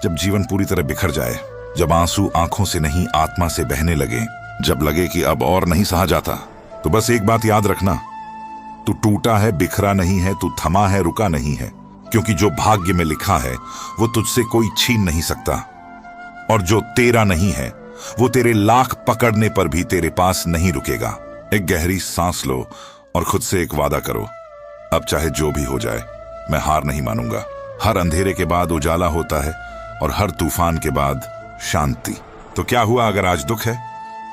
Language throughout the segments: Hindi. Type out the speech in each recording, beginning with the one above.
जब जीवन पूरी तरह बिखर जाए, जब आंसू आंखों से नहीं आत्मा से बहने लगे, जब लगे कि अब और नहीं सहा जाता, तो बस एक बात याद रखना, तू टूटा है, बिखरा नहीं है, तू थमा है, रुका नहीं है। क्योंकि जो भाग्य में लिखा है वो तुझसे कोई छीन नहीं सकता, और जो तेरा नहीं है वो तेरे लाख पकड़ने पर भी तेरे पास नहीं रुकेगा। एक गहरी सांस लो और खुद से एक वादा करो, अब चाहे जो भी हो जाए मैं हार नहीं मानूंगा। हर अंधेरे के बाद उजाला होता है और हर तूफान के बाद शांति। तो क्या हुआ अगर आज दुख है,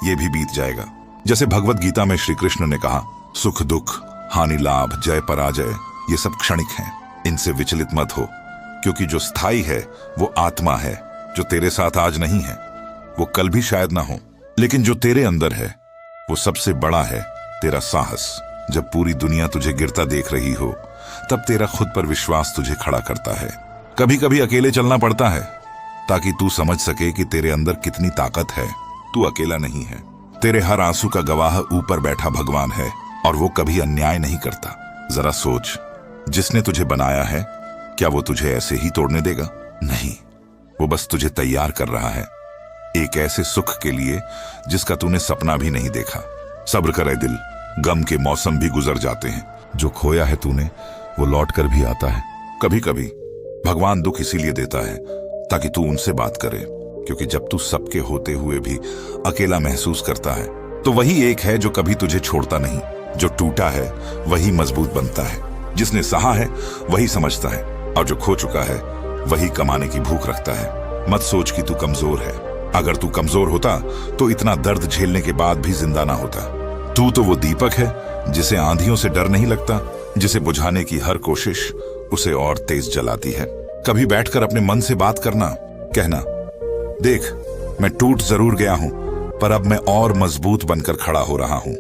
ये भी बीत जाएगा। जैसे भगवत गीता में श्री कृष्ण ने कहा, सुख दुख, हानि लाभ, जय पराजय, ये सब क्षणिक हैं, इनसे विचलित मत हो। क्योंकि जो स्थायी है वो आत्मा है। जो तेरे साथ आज नहीं है वो कल भी शायद ना हो, लेकिन जो तेरे अंदर है वो सबसे बड़ा है, तेरा साहस। जब पूरी दुनिया तुझे गिरता देख रही हो तब तेरा खुद पर विश्वास तुझे खड़ा करता है। कभी कभी अकेले चलना पड़ता है ताकि तू समझ सके कि तेरे अंदर कितनी ताकत है। तू अकेला नहीं है, तेरे हर आंसू का गवाह ऊपर बैठा भगवान है, और वो कभी अन्याय नहीं करता। जरा सोच, जिसने तुझे बनाया है क्या वो तुझे ऐसे ही तोड़ने देगा? नहीं, वो बस तुझे तैयार कर रहा है एक ऐसे सुख के लिए जिसका तूने सपना भी नहीं देखा। सब्र करे दिल, गम के मौसम भी गुजर जाते हैं। जो खोया है तूने वो लौट कर भी आता है। कभी कभी भगवान दुख इसीलिए देता है ताकि तू उनसे बात करे, क्योंकि जब तू सबके होते हुए भी अकेला महसूस करता है तो वही एक है जो कभी तुझे छोड़ता नहीं। जो टूटा है वही मजबूत बनता है, जिसने सहा है वही समझता है, और जो खो चुका है वही कमाने की भूख रखता है। मत सोच कि तू कमजोर है। अगर तू कमजोर होता तो इतना दर्द झेलने के बाद भी जिंदा ना होता। तू तो वो दीपक है जिसे आंधियों से डर नहीं लगता, जिसे बुझाने की हर कोशिश उसे और तेज जलाती है। कभी बैठकर अपने मन से बात करना, कहना, देख मैं टूट जरूर गया हूं पर अब मैं और मजबूत बनकर खड़ा हो रहा हूं।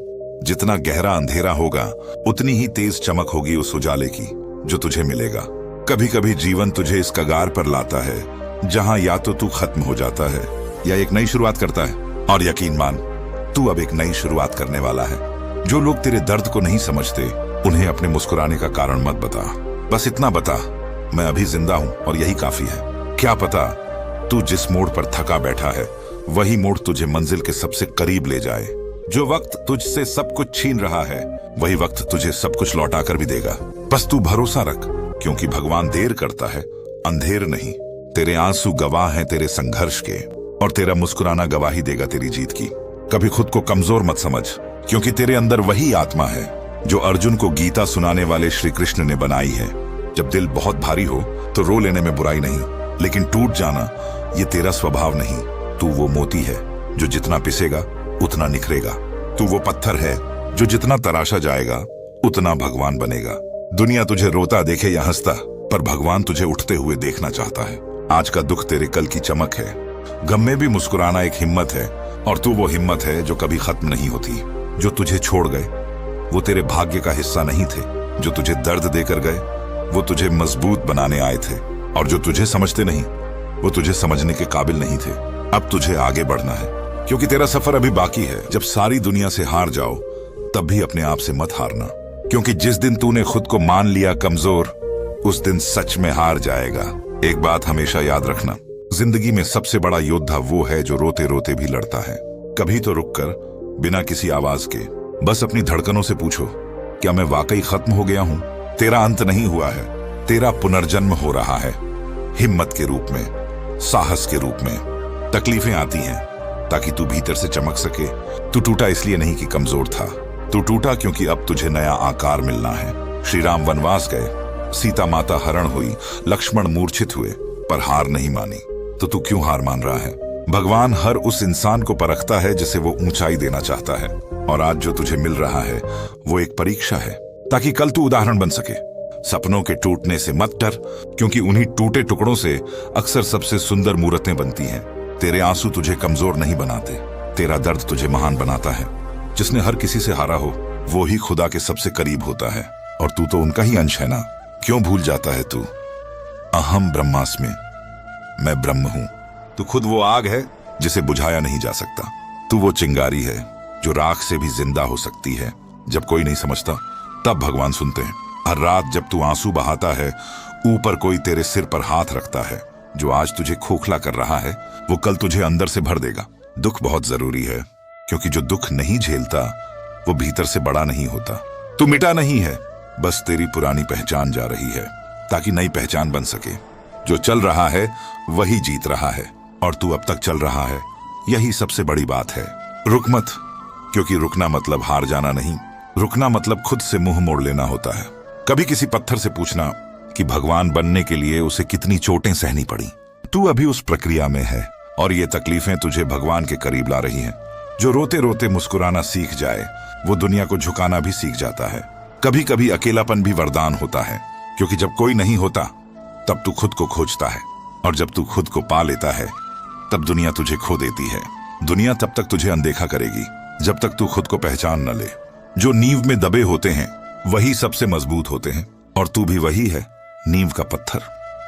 जितना गहरा अंधेरा होगा उतनी ही तेज चमक होगी उस उजाले की जो तुझे मिलेगा। कभी कभी जीवन तुझे इस कगार पर लाता है जहां या तो तू खत्म हो जाता है या एक नई शुरुआत करता है, और यकीन मान तू अब एक नई शुरुआत करने वाला है। जो लोग तेरे दर्द को नहीं समझते उन्हें अपने मुस्कुराने का कारण मत बता। बस इतना बता, मैं अभी जिंदा हूं और यही काफी है। क्या पता तू जिस मोड़ पर थका बैठा है वही मोड़ तुझे मंजिल के सबसे करीब ले जाए। जो वक्त तुझसे सब कुछ छीन रहा है वही वक्त तुझे सब कुछ लौटा कर भी देगा। बस तू भरोसा रख, क्योंकि भगवान देर करता है, अंधेर नहीं। तेरे आंसू गवाह हैं तेरे संघर्ष के, और तेरा मुस्कुराना गवाही देगा तेरी जीत की। कभी खुद को कमजोर मत समझ, क्योंकि तेरे अंदर वही आत्मा है जो अर्जुन को गीता सुनाने वाले श्री कृष्ण ने बनाई है। जब दिल बहुत भारी हो तो रो लेने में बुराई नहीं, लेकिन टूट जाना ये तेरा स्वभाव नहीं। तू वो मोती है जो जितना पिसेगा उतना निखरेगा। तू वो पत्थर है जो जितना तराशा जाएगा उतना भगवान बनेगा। दुनिया तुझे रोता देखे या हंसता, पर भगवान तुझे उठते हुए देखना चाहता है। आज का दुख तेरे कल की चमक है। गम में भी मुस्कुराना एक हिम्मत है, और तू वो हिम्मत है जो कभी खत्म नहीं होती। जो तुझे छोड़ गए वो तेरे भाग्य का हिस्सा नहीं थे। जो तुझे दर्द देकर गए वो तुझे मजबूत बनाने आए थे, और जो तुझे समझते नहीं वो तुझे समझने के काबिल नहीं थे। अब तुझे आगे बढ़ना है, क्योंकि तेरा सफर अभी बाकी है। जब सारी दुनिया से हार जाओ तब भी अपने आप से मत हारना, क्योंकि जिस दिन तूने खुद को मान लिया कमजोर, उस दिन सच में हार जाएगा। एक बात हमेशा याद रखना, जिंदगी में सबसे बड़ा योद्धा वो है जो रोते रोते भी लड़ता है। कभी तो रुककर बिना किसी आवाज के बस अपनी धड़कनों से पूछो, क्या मैं वाकई खत्म हो गया हूं? तेरा अंत नहीं हुआ है, तेरा पुनर्जन्म हो रहा है। हिम्मत के रूप में, साहस के रूप में। तकलीफें आती हैं ताकि तू भीतर से चमक सके। तू टूटा इसलिए नहीं कि कमजोर था, तू टूटा क्योंकि अब तुझे नया आकार मिलना है। श्री राम वनवास गए, सीता माता हरण हुई, लक्ष्मण मूर्छित हुए, पर हार नहीं मानी। तो तू क्यों हार मान रहा है? भगवान हर उस इंसान को परखता है जिसे वो ऊंचाई देना चाहता है, और आज जो तुझे मिल रहा है वो एक परीक्षा है, ताकि कल तू उदाहरण बन सके। सपनों के टूटने से मत डर, क्योंकि उन्हीं टूटे टुकड़ों से अक्सर सबसे सुंदर मूर्तें बनती हैं। तेरे आंसू तुझे कमजोर नहीं बनाते, तेरा दर्द तुझे महान बनाता है। जिसने हर किसी से हारा हो वो ही खुदा के सबसे करीब होता है, और तू तो उनका ही अंश है ना। क्यों भूल जाता है तू? अहम ब्रह्मास्मि, मैं ब्रह्म हूं। तू खुद वो आग है जिसे बुझाया नहीं जा सकता। तू वो चिंगारी है जो राख से भी जिंदा हो सकती है। जब कोई नहीं समझता तब भगवान सुनते हैं। हर रात जब तू आंसू बहाता है ऊपर कोई तेरे सिर पर हाथ रखता है, जो आज तुझे खोखला कर रहा है वो कल तुझे अंदर से भर देगा। दुख बहुत जरूरी है, क्योंकि जो दुख नहीं झेलता वो भीतर से बड़ा नहीं होता। तू मिटा नहीं है, बस तेरी पुरानी पहचान जा रही है ताकि नई पहचान बन सके। जो चल रहा है वही जीत रहा है, और तू अब तक चल रहा है, यही सबसे बड़ी बात है। रुक मत, क्योंकि रुकना मतलब हार जाना नहीं, रुकना मतलब खुद से मुंह मोड़ लेना होता है। कभी किसी पत्थर से पूछना कि भगवान बनने के लिए उसे कितनी चोटें सहनी पड़ी। तू अभी उस प्रक्रिया में है, और ये तकलीफें तुझे भगवान के करीब ला रही हैं। जो रोते रोते मुस्कुराना सीख जाए वो दुनिया को झुकाना भी सीख जाता है। कभी कभी अकेलापन भी वरदान होता है, क्योंकि जब कोई नहीं होता तब तू खुद को खोजता है, और जब तू खुद को पा लेता है तब दुनिया तुझे खो देती है। दुनिया तब तक तुझे अनदेखा करेगी जब तक तू खुद को पहचान न ले। जो नींव में दबे होते हैं वही सबसे मजबूत होते हैं, और तू भी वही है, नींव का पत्थर।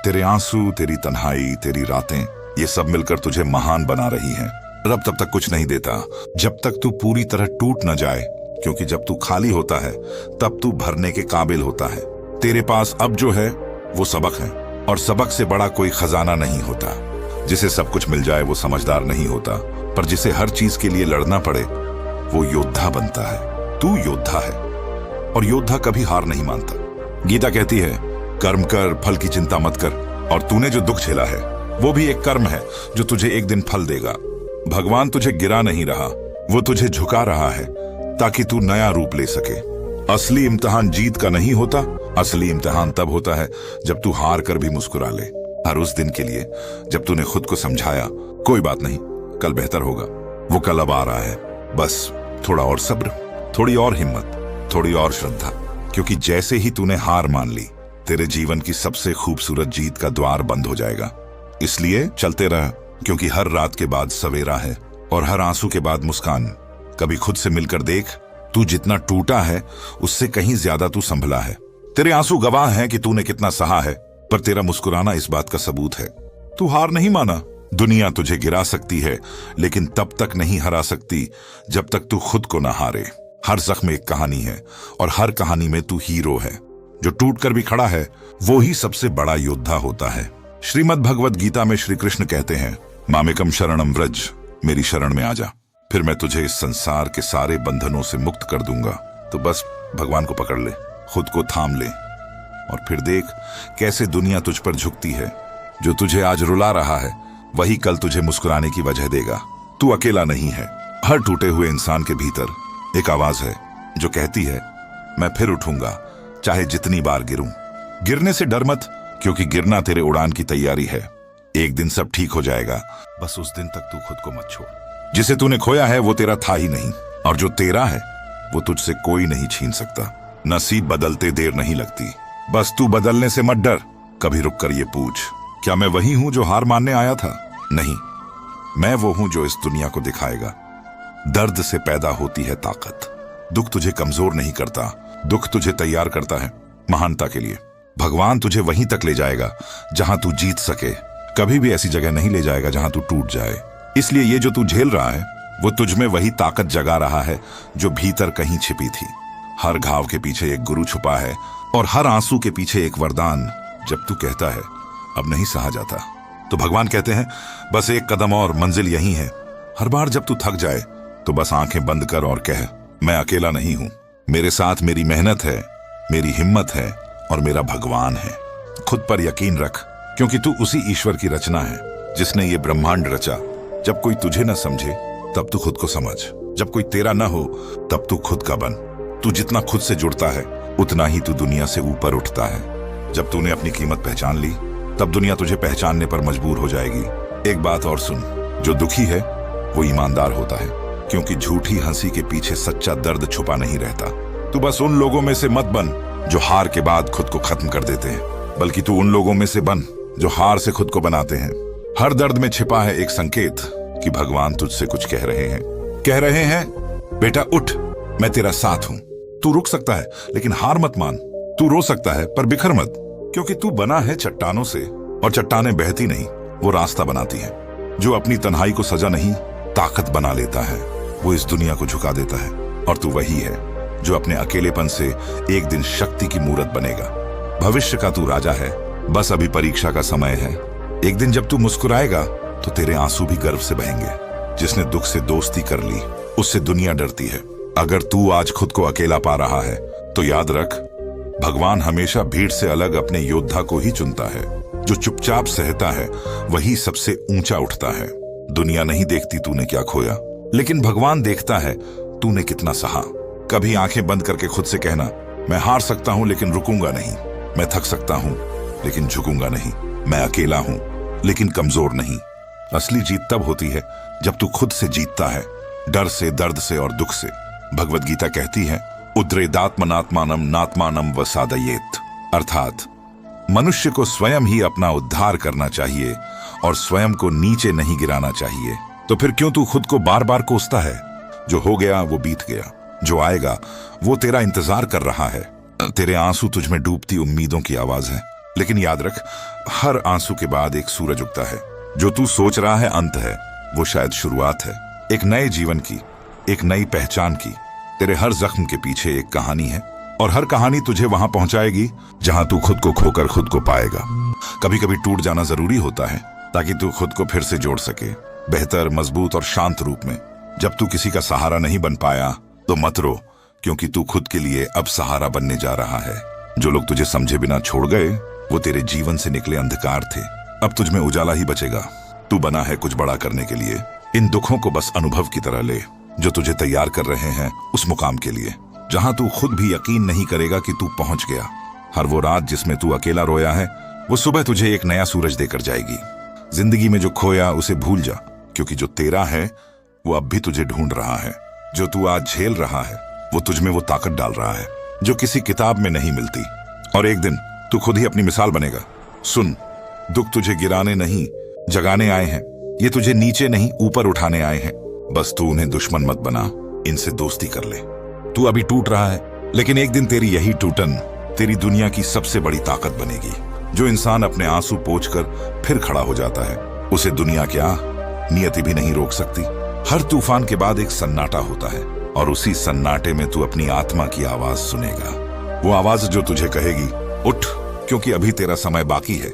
तेरे आंसू, तेरी तन्हाई, तेरी रातें, ये सब मिलकर तुझे महान बना रही हैं। रब तब तक कुछ नहीं देता जब तक तू पूरी तरह टूट न जाए, क्योंकि जब तू खाली होता है तब तू भरने के काबिल होता है। तेरे पास अब जो है वो सबक है, और सबक से बड़ा कोई खजाना नहीं होता। जिसे सब कुछ मिल जाए वो समझदार नहीं होता, पर जिसे हर चीज के लिए लड़ना पड़े वो योद्धा बनता है। तू योद्धा है, और योद्धा कभी हार नहीं मानता। गीता कहती है, कर्म कर, फल की चिंता मत कर। और तूने जो दुख झेला है वो भी एक कर्म है जो तुझे एक दिन फल देगा। भगवान तुझे गिरा नहीं रहा, वो तुझे झुका रहा है ताकि तू नया रूप ले सके। असली इम्तिहान जीत का नहीं होता, असली इम्तिहान तब होता है जब तू हार कर भी मुस्कुरा ले। हर उस दिन के लिए जब तूने खुद को समझाया, कोई बात नहीं, कल बेहतर होगा, वो कल अब आ रहा है। बस थोड़ा और सब्र, थोड़ी और हिम्मत, थोड़ी और श्रद्धा, क्योंकि जैसे ही तूने हार मान ली तेरे जीवन की सबसे खूबसूरत जीत का द्वार बंद हो जाएगा। इसलिए चलते रह, क्योंकि हर रात के बाद सवेरा है, और हर आंसू के बाद मुस्कान। कभी खुद से मिलकर देख, तू जितना टूटा है उससे कहीं ज्यादा तू संभला है। तेरे आंसू गवाह हैं कि तूने कितना सहा है, पर तेरा मुस्कुराना इस बात का सबूत है। तू हार नहीं माना। दुनिया तुझे गिरा सकती है, लेकिन तब तक नहीं हरा सकती जब तक तू खुद को ना हारे। हर जख्म एक कहानी है, और हर कहानी में तू हीरो है। जो टूट कर भी खड़ा है वो ही सबसे बड़ा योद्धा होता है। श्रीमद् भगवद गीता में श्री कृष्ण कहते हैं, मामेकम शरणम व्रज, मेरी शरण में आ जा, फिर मैं तुझे इस संसार के सारे बंधनों से मुक्त कर दूंगा। तो बस भगवान को पकड़ ले, खुद को थाम ले, और फिर देख कैसे दुनिया तुझ पर झुकती है। जो तुझे आज रुला रहा है वही कल तुझे मुस्कुराने की वजह देगा। तू अकेला नहीं है। हर टूटे हुए इंसान के भीतर एक आवाज है जो कहती है, मैं फिर उठूंगा, चाहे जितनी बार गिरूं। गिरने से डर मत, क्योंकि गिरना तेरे उड़ान की तैयारी है। एक दिन सब ठीक हो जाएगा, बस उस दिन तक तू खुद को मत छोड़। जिसे तूने खोया है वो तेरा था ही नहीं, और जो तेरा है वो तुझसे कोई नहीं छीन सकता। नसीब बदलते देर नहीं लगती, बस तू बदलने से मत डर। कभी रुक कर ये पूछ, क्या मैं वही हूं जो हार मानने आया था? नहीं, मैं वो हूं जो इस दुनिया को दिखाएगा। दर्द से पैदा होती है ताकत। दुख तुझे कमजोर नहीं करता, दुख तुझे तैयार करता है महानता के लिए। भगवान तुझे वहीं तक ले जाएगा जहां तू जीत सके, कभी भी ऐसी जगह नहीं ले जाएगा जहां तू टूट जाए। इसलिए ये जो तू झेल रहा है वो तुझ में वही ताकत जगा रहा है जो भीतर कहीं छिपी थी। हर घाव के पीछे एक गुरु छुपा है, और हर आंसू के पीछे एक वरदान। जब तू कहता है अब नहीं सहा जाता, तो भगवान कहते हैं बस एक कदम और, मंजिल यही है। हर बार जब तू थक जाए तो बस आंखें बंद कर और कह, मैं अकेला नहीं हूं, मेरे साथ मेरी मेहनत है, मेरी हिम्मत है, और मेरा भगवान है। खुद पर यकीन रख, क्योंकि तू उसी ईश्वर की रचना है जिसने ये ब्रह्मांड रचा। जब कोई तुझे न समझे तब तू खुद को समझ, जब कोई तेरा न हो तब तू खुद का बन। तू जितना खुद से जुड़ता है उतना ही तू दुनिया से ऊपर उठता है। जब तूने अपनी कीमत पहचान ली तब दुनिया तुझे पहचानने पर मजबूर हो जाएगी। एक बात और सुन, जो दुखी है वो ईमानदार होता है, क्योंकि झूठी हंसी के पीछे सच्चा दर्द छुपा नहीं रहता। तू बस उन लोगों में से मत बन जो हार के बाद खुद को खत्म कर देते हैं, बल्कि तू उन लोगों में से बन जो हार से खुद को बनाते हैं। हर दर्द में छिपा है एक संकेत कि भगवान तुझसे कुछ कह रहे हैं, बेटा उठ, मैं तेरा साथ हूं। तू रुक सकता है लेकिन हार मत मान। तू रो सकता है पर बिखर मत, क्योंकि तू बना है चट्टानों से, और चट्टानें बहती नहीं, वो रास्ता बनाती है। जो अपनी तन्हाई को सजा नहीं ताकत बना लेता है, वो इस दुनिया को झुका देता है। और तू वही है जो अपने अकेलेपन से एक दिन शक्ति की मूरत बनेगा। भविष्य का तू राजा है, बस अभी परीक्षा का समय है। एक दिन जब तू मुस्कुराएगा तो तेरे आंसू भी गर्व से बहेंगे। जिसने दुख से दोस्ती कर ली उससे दुनिया डरती है। अगर तू आज खुद को अकेला पा रहा है तो याद रख, भगवान हमेशा भीड़ से अलग अपने योद्धा को ही चुनता है। जो चुपचाप सहता है वही सबसे ऊंचा उठता है। दुनिया नहीं देखती तूने क्या खोया, लेकिन भगवान देखता है तूने कितना सहा। कभी आंखें बंद करके खुद से कहना, मैं हार सकता हूं लेकिन रुकूंगा नहीं, मैं थक सकता हूं लेकिन झुकूंगा नहीं, मैं अकेला हूं लेकिन कमजोर नहीं। असली जीत तब होती है जब तू खुद से जीतता है, डर से, दर्द से और दुख से। भगवत गीता कहती है, उद्रेदात्मनात्मानम नात्मानम वसादयेत, अर्थात मनुष्य को स्वयं ही अपना उद्धार करना चाहिए और स्वयं को नीचे नहीं गिराना चाहिए। तो फिर क्यों तू खुद को बार बार कोसता है? जो हो गया वो बीत गया, जो आएगा वो तेरा इंतजार कर रहा है। तेरे आंसू तुझ में डूबती उम्मीदों की आवाज है, लेकिन याद रख, हर आंसू के बाद एक सूरज उगता है। जो तू सोच रहा है अंत है, वो शायद शुरुआत है एक नए जीवन की, एक नई पहचान की। तेरे हर जख्म के पीछे एक कहानी है और हर कहानी तुझे वहां पहुंचाएगी जहां तू खुद को खोकर खुद को पाएगा। कभी कभी टूट जाना जरूरी होता है ताकि तू खुद को फिर से जोड़ सके, बेहतर, मजबूत और शांत रूप में। जब तू किसी का सहारा नहीं बन पाया तो मत रो, क्योंकि तू खुद के लिए अब सहारा बनने जा रहा है। जो लोग तुझे समझे बिना छोड़ गए वो तेरे जीवन से निकले अंधकार थे। अब तुझ में उजाला ही बचेगा। तू बना है कुछ बड़ा करने के लिए। इन दुखों को बस अनुभव की तरह ले, जो तुझे तैयार कर रहे हैं उस मुकाम के लिए जहां तू खुद भी यकीन नहीं करेगा कि तू पहुंच गया। हर वो रात जिसमें तू अकेला रोया है, वो सुबह तुझे एक नया सूरज देकर जाएगी। जिंदगी में जो खोया उसे भूल जा, क्योंकि जो तेरा है वो अब भी तुझे ढूंढ रहा है। जो तू आज झेल रहा है वो तुझ में वो ताकत डाल रहा है जो किसी किताब में नहीं मिलती। और एक दिन तू खुद ही अपनी मिसाल बनेगा। सुन, दुख तुझे गिराने नहीं जगाने आए हैं। ये तुझे नीचे नहीं ऊपर उठाने आए हैं। बस तू उन्हें दुश्मन मत बना, इनसे दोस्ती कर ले। तू अभी टूट रहा है, लेकिन एक दिन तेरी यही टूटन तेरी दुनिया की सबसे बड़ी ताकत बनेगी। जो इंसान अपने आंसू पोंछकर फिर खड़ा हो जाता है, उसे दुनिया क्या, नियति भी नहीं रोक सकती। हर तूफान के बाद एक सन्नाटा होता है और उसी सन्नाटे में तू अपनी आत्मा की आवाज सुनेगा। वो आवाज जो तुझे कहेगी, उठ, क्योंकि अभी तेरा समय बाकी है।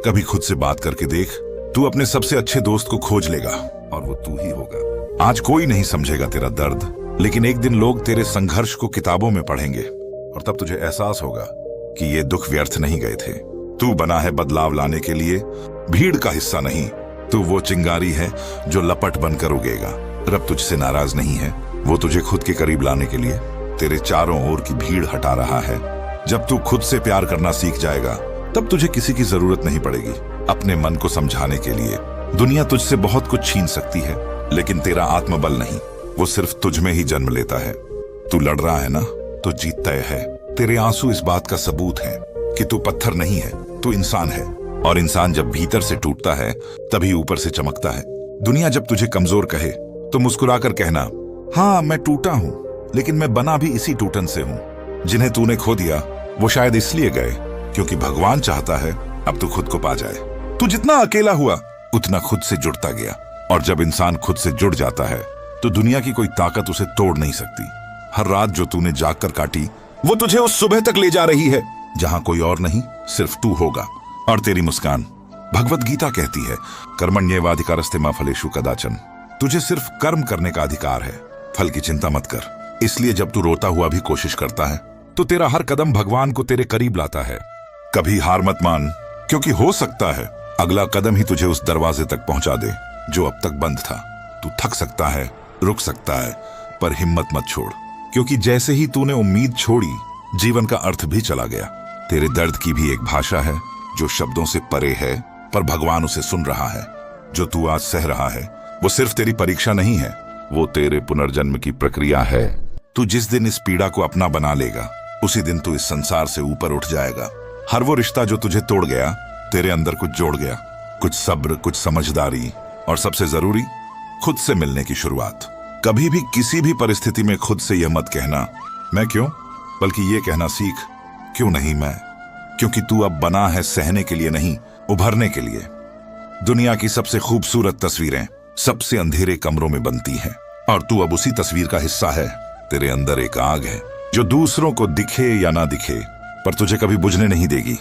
कभी खुद से बात करके देख, तू अपने सबसे अच्छे दोस्त को खोज लेगा और वो तू ही होगा। आज कोई नहीं समझेगा तेरा दर्द, लेकिन एक दिन लोग तेरे संघर्ष को किताबों में पढ़ेंगे और तब तुझे एहसास होगा कि ये दुख व्यर्थ नहीं गए थे। तू बना है बदलाव लाने के लिए, भीड़ का हिस्सा नहीं। तू वो चिंगारी है जो लपट बनकर उगेगा। रब तुझसे नाराज नहीं है, वो तुझे खुद के करीब लाने के लिए तेरे चारों ओर की भीड़ हटा रहा है। जब तू खुद से प्यार करना सीख जाएगा, तब तुझे किसी की जरूरत नहीं पड़ेगी अपने मन को समझाने के लिए। दुनिया तुझसे बहुत कुछ छीन सकती है, लेकिन तेरा आत्मबल नहीं, वो सिर्फ तुझ में ही जन्म लेता है। तू लड़ रहा है ना, तो जीत तय है। तेरे आंसू इस बात का सबूत है कि तू पत्थर नहीं है, तू इंसान है। और इंसान जब भीतर से टूटता है तभी ऊपर से चमकता है। दुनिया जब तुझे कमजोर कहे तो मुस्कुराकर कहना, हाँ मैं टूटा हूं, लेकिन मैं बना भी इसी टूटन से हूं। जिन्हें तूने खो दिया वो शायद इसलिए गए क्योंकि भगवान चाहता है अब तू खुद को पा जाए। तू जितना अकेला हुआ उतना खुद से जुड़ता गया, और जब इंसान खुद से जुड़ जाता है तो दुनिया की कोई ताकत उसे तोड़ नहीं सकती। हर रात जो तूने जागकर काटी वो तुझे उस सुबह तक ले जा रही है जहां कोई और नहीं, सिर्फ तू होगा और तेरी मुस्कान। भगवत गीता कहती है, कर्मण्येवाधिकारस्ते मा फलेषु कदाचन। तुझे सिर्फ कर्म करने का अधिकार है, फल की चिंता मत कर। इसलिए जब तू रोता हुआ भी कोशिश करता है तो तेरा हर कदम भगवान को तेरे करीब लाता है। कभी हार मत मान, क्योंकि हो सकता है अगला कदम ही तुझे उस दरवाजे तक पहुंचा दे जो अब तक बंद था। तू थक सकता है, रुक सकता है, पर हिम्मत मत छोड़, क्योंकि जैसे ही तूने उम्मीद छोड़ी, जीवन का अर्थ भी चला गया। तेरे दर्द की भी एक भाषा है जो शब्दों से परे है, पर भगवान उसे सुन रहा है। जो तू आज सह रहा है वो सिर्फ तेरी परीक्षा नहीं है, वो तेरे पुनर्जन्म की प्रक्रिया है। तू जिस दिन इस पीड़ा को अपना बना लेगा, उसी दिन तू इस संसार से ऊपर उठ जाएगा। हर वो रिश्ता जो तुझे तोड़ गया, तेरे अंदर कुछ जोड़ गया, कुछ सब्र, कुछ समझदारी, और सबसे जरूरी, खुद से मिलने की शुरुआत। कभी भी किसी भी परिस्थिति में खुद से यह मत कहना मैं क्यों, बल्कि ये कहना सीख, क्यों नहीं मैं। क्योंकि तू अब बना है सहने के लिए नहीं, उभरने के लिए। दुनिया की सबसे खूबसूरत तस्वीरें सबसे अंधेरे कमरों में बनती हैं, और तू अब उसी तस्वीर का हिस्सा है। तेरे अंदर एक आग है जो दूसरों को दिखे या ना दिखे, पर तुझे कभी बुझने नहीं देगी।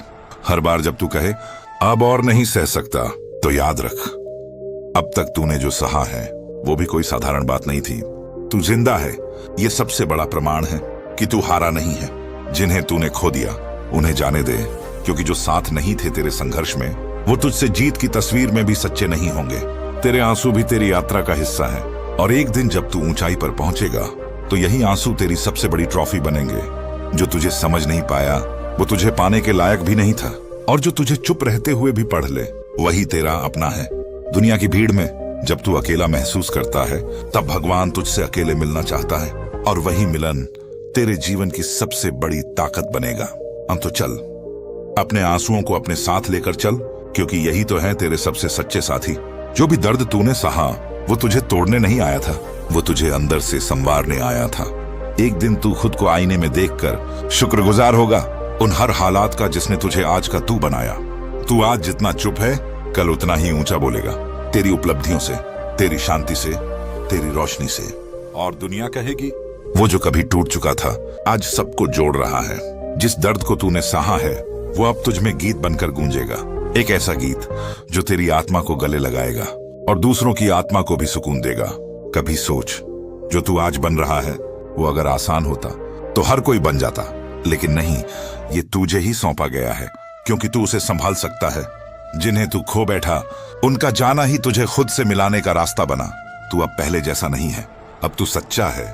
हर बार जब तू कहे अब और नहीं सह सकता, तो याद रख, अब तक तूने जो सहा है वो भी कोई साधारण बात नहीं थी। तू जिंदा है, ये सबसे बड़ा प्रमाण है कि तू हारा नहीं है। जिन्हें तूने खो दिया उन्हें जाने दे, क्योंकि जो साथ नहीं थे तेरे संघर्ष में वो तुझसे जीत की तस्वीर में भी सच्चे नहीं होंगे। तेरे आंसू भी तेरी यात्रा का हिस्सा है, और एक दिन जब तू ऊंचाई पर पहुंचेगा तो यही आंसू तेरी सबसे बड़ी ट्रॉफी बनेंगे। जो तुझे समझ नहीं पाया वो तुझे पाने के लायक भी नहीं था, और जो तुझे चुप रहते हुए भी पढ़ ले वही तेरा अपना है। दुनिया की भीड़ में जब तू अकेला महसूस करता है तब भगवान तुझसे अकेले मिलना चाहता है, और वही मिलन तेरे जीवन की सबसे बड़ी ताकत बनेगा। अब तो चल, अपने आंसुओं को अपने साथ लेकर चल, क्योंकि यही तो है तेरे सबसे सच्चे साथी। जो भी दर्द तूने सहा वो तुझे तोड़ने नहीं आया था, वो तुझे अंदर से संवारने आया था। एक दिन तू खुद को आईने में देखकर शुक्रगुजार होगा उन हर हालात का जिसने तुझे आज का तू बनाया। तू आज जितना चुप है कल उतना ही ऊंचा बोलेगा, तेरी उपलब्धियों से, तेरी शांति से, तेरी रोशनी से। और दुनिया कहेगी वो जो कभी टूट चुका था आज सबको जोड़ रहा है। जिस दर्द को तूने सहा है वो अब तुझ में गीत बनकर गूंजेगा, एक ऐसा गीत जो तेरी आत्मा को गले लगाएगा और दूसरों की आत्मा को भी सुकून देगा। कभी सोच, जो तू आज बन रहा है वो अगर आसान होता तो हर कोई बन जाता, लेकिन नहीं, ये तुझे ही सौंपा गया है, क्योंकि तू उसे संभाल सकता है। जिन्हें तू खो बैठा उनका जाना ही तुझे खुद से मिलाने का रास्ता बना। तू अब पहले जैसा नहीं है, अब तू सच्चा है,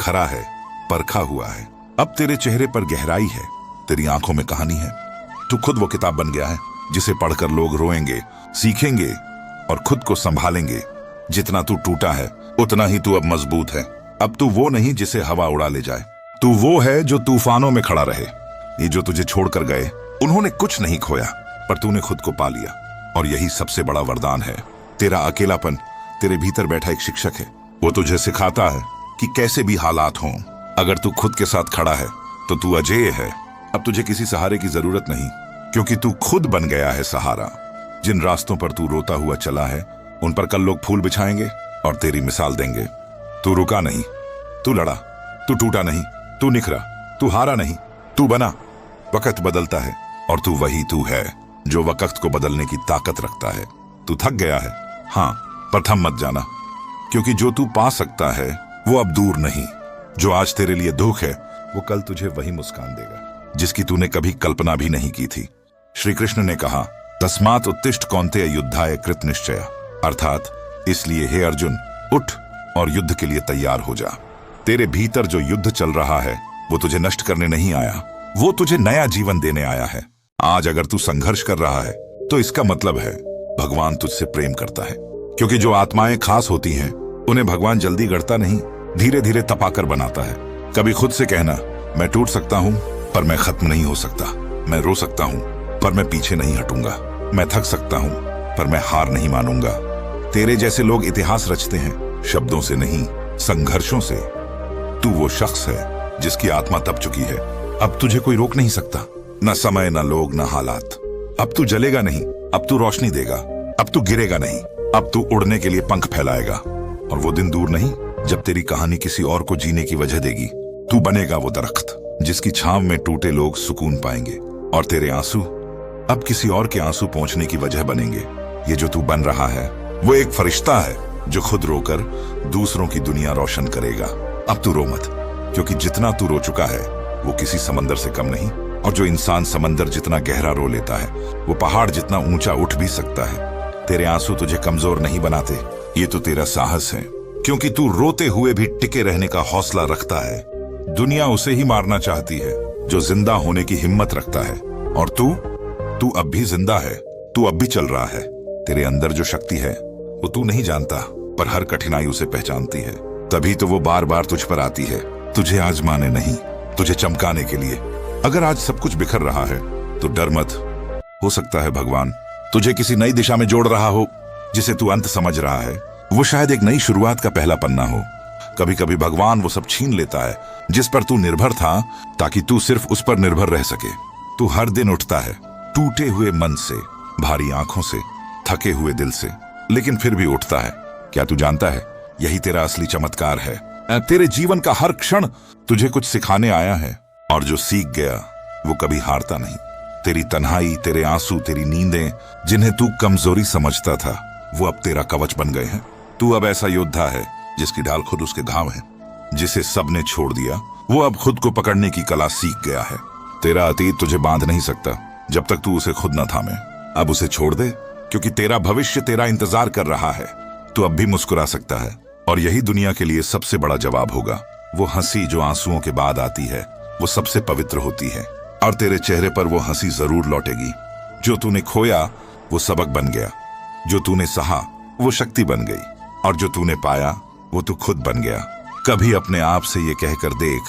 खरा है, परखा हुआ है। अब तेरे चेहरे पर गहराई है, तेरी आंखों में कहानी है। तू खुद वो किताब बन गया है जिसे पढ़कर लोग रोएंगे, सीखेंगे और खुद को संभालेंगे। जितना तू टूटा है उतना ही तू अब मजबूत है। अब तू वो नहीं जिसे हवा उड़ा ले जाए, तू वो है जो तूफानों में खड़ा रहे। ये जो तुझे छोड़कर गए उन्होंने कुछ नहीं खोया, पर तूने खुद को पा लिया, और यही सबसे बड़ा वरदान है। तेरा अकेलापन तेरे भीतर बैठा एक शिक्षक है, वो तुझे सिखाता है कि कैसे भी हालात हों, अगर तू खुद के साथ खड़ा है तो तू अजेय है। अब तुझे किसी सहारे की जरूरत नहीं, क्योंकि तू खुद बन गया है सहारा। जिन रास्तों पर तू रोता हुआ चला है उन पर कल लोग फूल बिछाएंगे और तेरी मिसाल देंगे। तू रुका नहीं, तू लड़ा, तू टूटा नहीं, तू निखरा, तू हारा नहीं, तू बना। वक्त बदलता है और तू वही तू है जो वक्त को बदलने की ताकत रखता है। तू थक गया है, हाँ, पर थम मत जाना, क्योंकि जो तू पा सकता है वो अब दूर नहीं। जो आज तेरे लिए दुख है वो कल तुझे वही मुस्कान देगा जिसकी तूने कभी कल्पना भी नहीं की थी। श्री कृष्ण ने कहा, तस्मात् उत्तिष्ठ कौन्तेय युद्धाय कृत निश्चय, अर्थात इसलिए हे अर्जुन, उठ और युद्ध के लिए तैयार हो जा। तेरे भीतर जो युद्ध चल रहा है वो तुझे नष्ट करने नहीं आया, वो तुझे नया जीवन देने आया है। आज अगर तू संघर्ष कर रहा है तो इसका मतलब है भगवान तुझसे प्रेम करता है, क्योंकि जो आत्माएं खास होती हैं उन्हें भगवान जल्दी गढ़ता नहीं, धीरे धीरे तपाकर बनाता है। कभी खुद से कहना, मैं टूट सकता हूं पर मैं खत्म नहीं हो सकता, मैं रो सकता हूं पर मैं पीछे नहीं हटूंगा, मैं थक सकता हूं पर मैं हार नहीं मानूंगा। तेरे जैसे लोग इतिहास रचते हैं, शब्दों से नहीं, संघर्षों से। तू वो शख्स है जिसकी आत्मा तप चुकी है, अब तुझे कोई रोक नहीं सकता, न समय, न लोग, न हालात। अब तू जलेगा नहीं, अब तू रोशनी देगा, अब तू गिरेगा नहीं, अब तू उड़ने के लिए पंख फैलाएगा। और वो दिन दूर नहीं जब तेरी कहानी किसी और को जीने की वजह देगी। तू बनेगा वो दरख्त जिसकी छांव में टूटे लोग सुकून पाएंगे, और तेरे आंसू अब किसी और के आंसू पहुंचने की वजह बनेंगे। ये जो तू बन रहा है वो एक फरिश्ता है जो खुद रोकर दूसरों की दुनिया रोशन करेगा। अब तू रो मत, क्योंकि जितना तू रो चुका है वो किसी समंदर से कम नहीं, और जो इंसान समंदर जितना गहरा रो लेता है वो पहाड़ जितना ऊंचा उठ भी सकता है। तेरे आंसू तुझे कमजोर नहीं बनाते, ये तो तेरा साहस है, क्योंकि तू रोते हुए भी टिके रहने का हौसला रखता है। दुनिया उसे ही मारना चाहती है जो जिंदा होने की हिम्मत रखता है, और तू अब भी जिंदा है, तू अब भी चल रहा है। तेरे अंदर जो शक्ति है वो तू नहीं जानता, पर हर कठिनाई उसे पहचानती है। तभी तो वो बार बार तुझ पर आती है, तुझे आजमाने नहीं, तुझे चमकाने के लिए। अगर आज सब कुछ बिखर रहा है तो डर मत, हो सकता है भगवान तुझे किसी नई दिशा में जोड़ रहा हो जिसे तू अंत समझ रहा है। वो शायद एक नई शुरुआत का पहला पन्ना हो। कभी कभी भगवान वो सब छीन लेता है जिस पर तू निर्भर था, ताकि तू सिर्फ उस पर निर्भर रह सके। तू हर दिन उठता है टूटे हुए मन से, भारी आंखों से, थके हुए दिल से, लेकिन फिर भी उठता है। क्या तू जानता है, यही तेरा असली चमत्कार है। तेरे जीवन का हर क्षण तुझे कुछ सिखाने आया है, और जो सीख गया वो कभी हारता नहीं। तेरी तन्हाई, तेरे आंसू, तेरी नींदें, जिन्हें तू कमजोरी समझता था, वो अब तेरा कवच बन गए हैं। तू अब ऐसा योद्धा है जिसकी ढाल खुद उसके घाव है। जिसे सबने छोड़ दिया, वो अब खुद को पकड़ने की कला सीख गया है। तेरा अतीत तुझे बांध नहीं सकता जब तक तू उसे खुद न थामे। अब उसे छोड़ दे, क्योंकि तेरा भविष्य तेरा इंतजार कर रहा है। तू अब भी मुस्कुरा सकता है, और यही दुनिया के लिए सबसे बड़ा जवाब होगा। वो हंसी जो आंसुओं के बाद आती है, वो सबसे पवित्र होती है, और तेरे चेहरे पर वो हंसी जरूर लौटेगी। जो तूने खोया वो सबक बन गया, जो तूने सहा वो शक्ति बन गई, और जो तूने पाया वो तू खुद बन गया। कभी अपने आप से ये कहकर देख,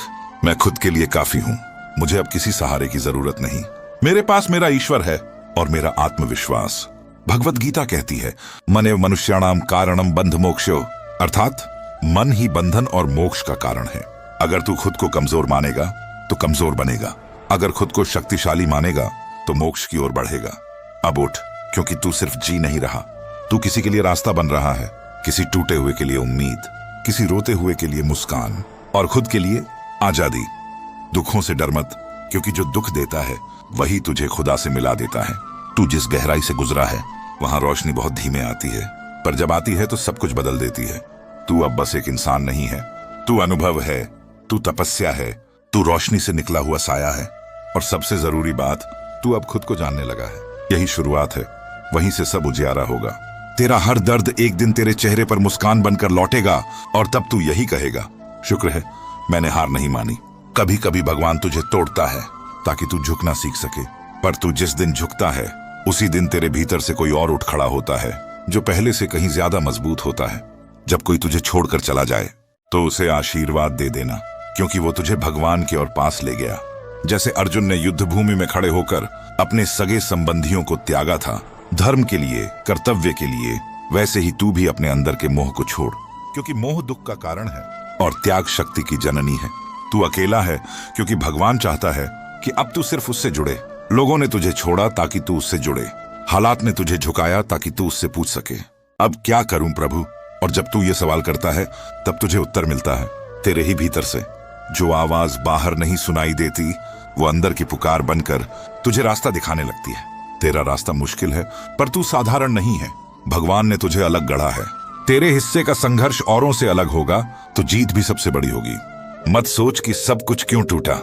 मैं खुद के लिए काफी हूं, मुझे अब किसी सहारे की जरूरत नहीं। मेरे पास मेरा ईश्वर है और मेरा आत्मविश्वास। भगवत गीता कहती है, मनेव मनुष्याणाम कारणम बंध मोक्षो, अर्थात मन ही बंधन और मोक्ष का कारण है। अगर तू खुद को कमजोर मानेगा तो कमजोर बनेगा, अगर खुद को शक्तिशाली मानेगा तो मोक्ष की ओर बढ़ेगा। अब उठ, क्योंकि तू सिर्फ जी नहीं रहा, तू किसी के लिए रास्ता बन रहा है। किसी टूटे हुए के लिए उम्मीद, किसी रोते हुए के लिए मुस्कान, और खुद के लिए आजादी। दुखों से डर मत, क्योंकि जो दुख देता है वही तुझे खुदा से मिला देता है। तू जिस गहराई से गुजरा है वहां रोशनी बहुत धीमे आती है, पर जब आती है तो सब कुछ बदल देती है। तू अब बस एक इंसान नहीं है, तू अनुभव है, तू तपस्या है, तू रोशनी से निकला हुआ साया है, और सबसे जरूरी बात, तू अब खुद को जानने लगा है। यही शुरुआत है, वहीं से सब उजियारा होगा। तेरा हर दर्द एक दिन तेरे चेहरे पर मुस्कान बनकर लौटेगा, और तब तू यही कहेगा, शुक्र है मैंने हार नहीं मानी। कभी कभी भगवान तुझे तोड़ता है ताकि तू झुकना सीख सके, पर तू जिस दिन झुकता है उसी दिन तेरे भीतर से कोई और उठ खड़ा होता है, जो पहले से कहीं ज्यादा मजबूत होता है। जब कोई तुझे छोड़कर चला जाए तो उसे आशीर्वाद दे देना, क्योंकि वो तुझे भगवान की ओर पास ले गया। जैसे अर्जुन ने युद्ध भूमि में खड़े होकर अपने सगे संबंधियों को त्यागा था धर्म के लिए, कर्तव्य के लिए, वैसे ही तू भी अपने अंदर के मोह को छोड़, क्योंकि मोह दुख का कारण है और त्याग शक्ति की जननी है। तू अकेला है क्योंकि भगवान चाहता है कि अब तू सिर्फ उससे जुड़े। लोगों ने तुझे छोड़ा ताकि तू उससे जुड़े, हालात ने तुझे झुकाया ताकि तू उससे पूछ सके, अब क्या करूं प्रभु। और जब तू ये सवाल करता है तब तुझे उत्तर मिलता है तेरे ही भीतर से। जो आवाज बाहर नहीं सुनाई देती वो अंदर की पुकार बनकर तुझे रास्ता दिखाने लगती है। तेरा रास्ता मुश्किल है, पर तू साधारण नहीं है। भगवान ने तुझे अलग गढ़ा है। तेरे हिस्से का संघर्ष औरों से अलग होगा तो जीत भी सबसे बड़ी होगी। मत सोच कि सब कुछ क्यों टूटा,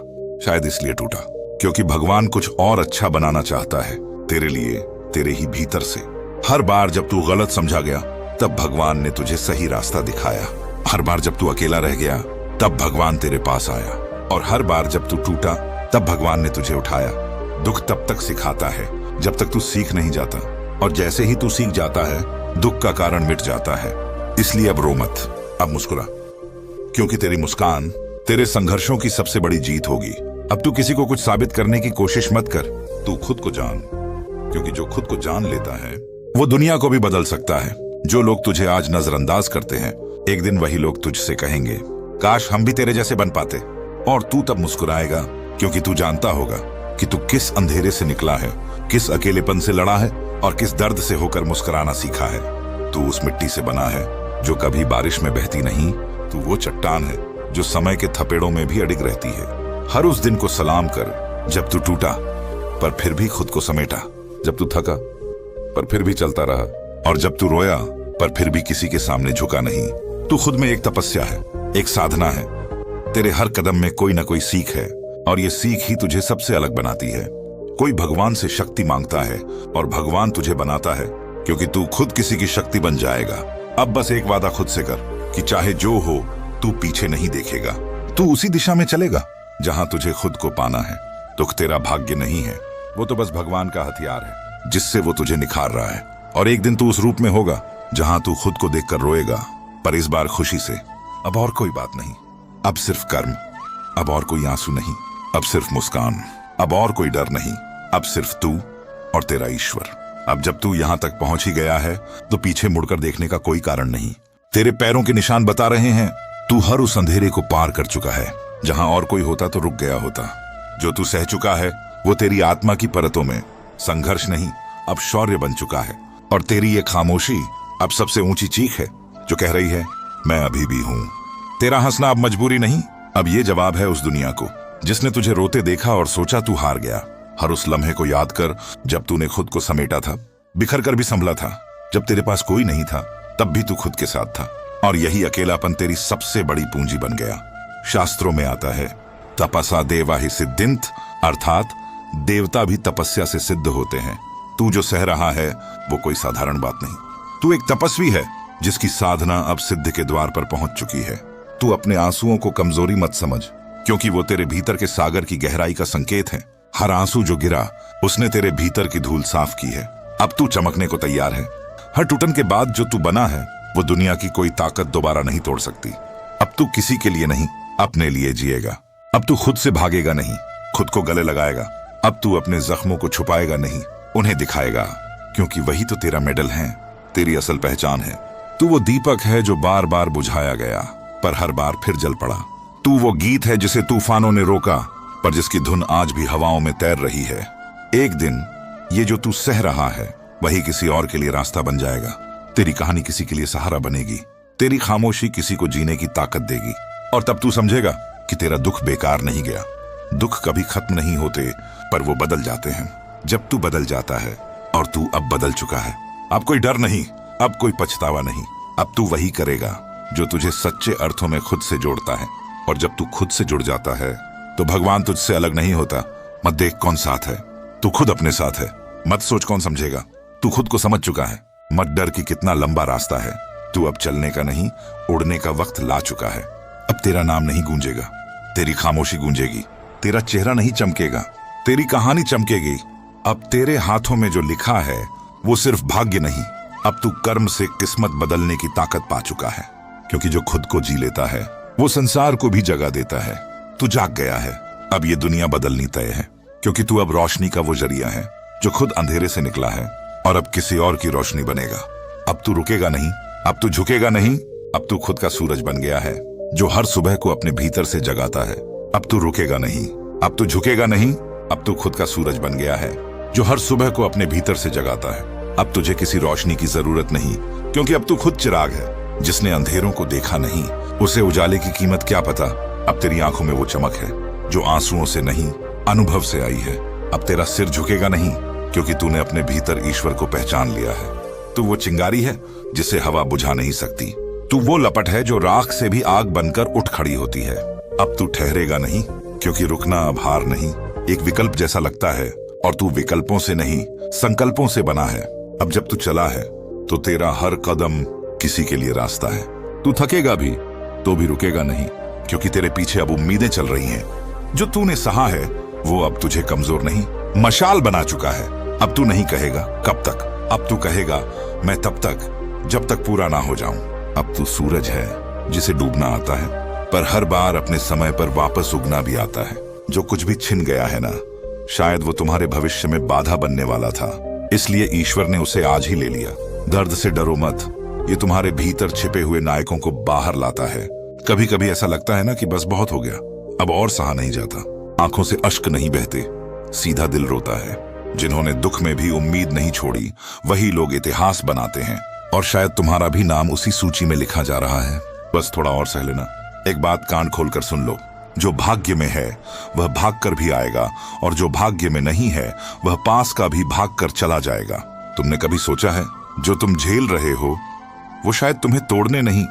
शायद इसलिए टूटा क्योंकि भगवान कुछ और अच्छा बनाना चाहता है तेरे लिए, तेरे ही भीतर से। हर बार जब तू गलत समझा गया तब भगवान ने तुझे सही रास्ता दिखाया। हर बार जब तू अकेला रह गया तब भगवान तेरे पास आया, और हर बार जब तू टूटा तब भगवान ने तुझे उठाया। दुख तब तक सिखाता है जब तक तू सीख नहीं जाता, और जैसे ही तू सीख जाता है दुख का कारण मिट जाता है। इसलिए अब रो मत, अब मुस्कुरा, क्योंकि तेरी मुस्कान तेरे संघर्षों की सबसे बड़ी जीत होगी। अब तू किसी को कुछ साबित करने की कोशिश मत कर, तू खुद को जान, क्योंकि जो खुद को जान लेता है वो दुनिया को भी बदल सकता है। जो लोग तुझे आज नजरअंदाज करते हैं, एक दिन वही लोग तुझसे कहेंगे, काश हम भी तेरे जैसे बन पाते। और तू तब मुस्कुराएगा, क्योंकि तू जानता होगा कि तू किस अंधेरे से निकला है, किस अकेलेपन से लड़ा है, और किस दर्द से होकर मुस्कुराना सीखा है। तू उस मिट्टी से बना है जो कभी बारिश में बहती नहीं। तू वो चट्टान है जो समय के थपेड़ों में भी अडिग रहती है। हर उस दिन को सलाम कर जब तू टूटा पर फिर भी खुद को समेटा, जब तू थका पर फिर भी चलता रहा, और जब तू रोया पर फिर भी किसी के सामने झुका नहीं। तू खुद में एक तपस्या है, एक साधना है। तेरे हर कदम में कोई ना कोई सीख है, और ये सीख ही तुझे सबसे अलग बनाती है। कोई भगवान से शक्ति मांगता है और भगवान तुझे बनाता है, क्योंकि तू खुद किसी की शक्ति बन जाएगा। अब बस एक वादा खुद से कर कि चाहे जो हो तू पीछे नहीं देखेगा। तू उसी दिशा में चलेगा जहां तुझे खुद को पाना है। दुख तेरा भाग्य नहीं है, वो तो बस भगवान का हथियार है जिससे वो तुझे निखार रहा है। और एक दिन तू उस रूप में होगा जहां तू खुद को देखकर रोएगा, पर इस बार खुशी से। अब और कोई बात नहीं, अब सिर्फ कर्म। अब और कोई आंसू नहीं, अब सिर्फ मुस्कान। अब और कोई डर नहीं, अब सिर्फ तू और तेरा ईश्वर। अब जब तू यहां तक पहुंच ही गया है तो पीछे मुड़कर देखने का कोई कारण नहीं। तेरे पैरों के निशान बता रहे हैं तू हर उस अंधेरे को पार कर चुका है जहां और कोई होता तो रुक गया होता। जो तू सह चुका है वो तेरी आत्मा की परतों में संघर्ष नहीं, अब शौर्य बन चुका है। और तेरी ये खामोशी अब सबसे ऊंची चीख है जो कह रही है, मैं अभी भी हूं। तेरा हंसना अब मजबूरी नहीं, अब ये जवाब है उस दुनिया को जिसने तुझे रोते देखा और सोचा तू हार गया। हर उस लम्हे को याद कर जब तूने खुद को समेटा था, बिखर कर भी संभला था। जब तेरे पास कोई नहीं था तब भी तू खुद के साथ था, और यही अकेलापन तेरी सबसे बड़ी पूंजी बन गया। शास्त्रों में आता है, तपसा देवा ही सिद्धिंत, अर्थात देवता भी तपस्या से सिद्ध होते हैं। तू जो सह रहा है वो कोई साधारण बात नहीं। तू एक तपस्वी है जिसकी साधना अब सिद्ध के द्वार पर पहुंच चुकी है। तू अपने आंसुओं को कमजोरी मत समझ, क्योंकि वो तेरे भीतर के सागर की गहराई का संकेत है। हर आंसू जो गिरा उसने तेरे भीतर की धूल साफ की है। अब तू चमकने को तैयार है। हर टूटन के बाद जो तू बना है वो दुनिया की कोई ताकत दोबारा नहीं तोड़ सकती। अब तू किसी के लिए नहीं, अपने लिए जिएगा। अब तू खुद से भागेगा नहीं, खुद को गले लगाएगा। अब तू अपने जख्मों को छुपाएगा नहीं, उन्हें दिखाएगा, क्योंकि वही तो तेरा मेडल है, तेरी असल पहचान है। तू वो दीपक है जो बार बार बुझाया गया पर हर बार फिर जल पड़ा। तू वो गीत है जिसे तूफानों ने रोका पर जिसकी धुन आज भी हवाओं में तैर रही है। एक दिन ये जो तू सह रहा है वही किसी और के लिए रास्ता बन जाएगा। तेरी कहानी किसी के लिए सहारा बनेगी, तेरी खामोशी किसी को जीने की ताकत देगी, और तब तू समझेगा कि तेरा दुख बेकार नहीं गया। दुख कभी खत्म नहीं होते, पर वो बदल जाते हैं जब तू बदल जाता है, और तू अब बदल चुका है। अब कोई डर नहीं, अब कोई पछतावा नहीं। अब तू वही करेगा जो तुझे सच्चे अर्थों में खुद से जोड़ता है, और जब तू खुद से जुड़ जाता है तो भगवान तुझसे अलग नहीं होता। मत देख कौन साथ है, तू खुद अपने साथ है। मत सोच कौन समझेगा, तू खुद को समझ चुका है। मत डर कि कितना लंबा रास्ता है, तू अब चलने का नहीं उड़ने का वक्त ला चुका है। अब तेरा नाम नहीं गूंजेगा, तेरी खामोशी गूंजेगी। तेरा चेहरा नहीं चमकेगा, तेरी कहानी चमकेगी। अब तेरे हाथों में जो लिखा है वो सिर्फ भाग्य नहीं, अब तू कर्म से किस्मत बदलने की ताकत पा चुका है। क्योंकि जो खुद को जी लेता है वो संसार को भी जगह देता है। तू जाग गया है, अब ये दुनिया बदलनी तय है, क्योंकि तू अब रोशनी का वो जरिया है जो खुद अंधेरे से निकला है और अब किसी और की रोशनी बनेगा। अब तू रुकेगा नहीं, अब तू झुकेगा नहीं, अब तू खुद का सूरज बन गया है जो हर सुबह को अपने भीतर से जगाता है। अब तू रुकेगा नहीं, अब तू झुकेगा नहीं, अब तू खुद का सूरज बन गया है जो हर सुबह को अपने भीतर से जगाता है। अब तुझे किसी रोशनी की जरूरत नहीं, क्योंकि अब तू खुद चिराग है। जिसने अंधेरों को देखा नहीं उसे उजाले की कीमत क्या पता। अब तेरी आंखों में वो चमक है जो आंसुओं से नहीं अनुभव से आई है। अब तेरा सिर झुकेगा नहीं, क्योंकि तूने अपने भीतर ईश्वर को पहचान लिया है। तू वो चिंगारी है जिसे हवा बुझा नहीं सकती। तू वो लपट है जो राख से भी आग बनकर उठ खड़ी होती है। अब तू ठहरेगा नहीं, क्योंकि रुकना अब हार नहीं, एक विकल्प जैसा लगता है, और तू विकल्पों से नहीं संकल्पों से बना है। अब जब तू चला है तो तेरा हर कदम किसी के लिए रास्ता है। तू थकेगा भी तो भी रुकेगा नहीं, क्योंकि तेरे पीछे अब उम्मीदें चल रही हैं। जो तूने सहा है वो अब तुझे कमजोर नहीं मशाल बना चुका है। अब तू नहीं कहेगा कब तक, अब तू कहेगा मैं तब तक जब तक पूरा ना हो जाऊं। अब तू सूरज है जिसे डूबना आता है, पर हर बार अपने समय पर वापस उगना भी आता है। जो कुछ भी छिन गया है ना, शायद वो तुम्हारे भविष्य में बाधा बनने वाला था, इसलिए ईश्वर ने उसे आज ही ले लिया। दर्द से डरो मत, ये तुम्हारे भीतर छिपे हुए नायकों को बाहर लाता है। कभी कभी ऐसा लगता है ना कि बस बहुत हो गया, अब और सहा नहीं जाता। आंखों से अश्क नहीं बहते, सीधा दिल रोता है। जिन्होंने दुख में भी उम्मीद नहीं छोड़ी वही लोग इतिहास बनाते हैं, और शायद तुम्हारा भी नाम उसी सूची में लिखा जा रहा है। बस थोड़ा और सह लेना। एक बात कान खोलकर सुन लो, जो भाग्य में है वह भाग कर भी आएगा, और जो भाग्य में नहीं है वह पास का भी भाग कर चला जाएगा। तुमने कभी सोचा है जो तुम झेल रहे हो वो शायद तुम्हें तोड़ने नहीं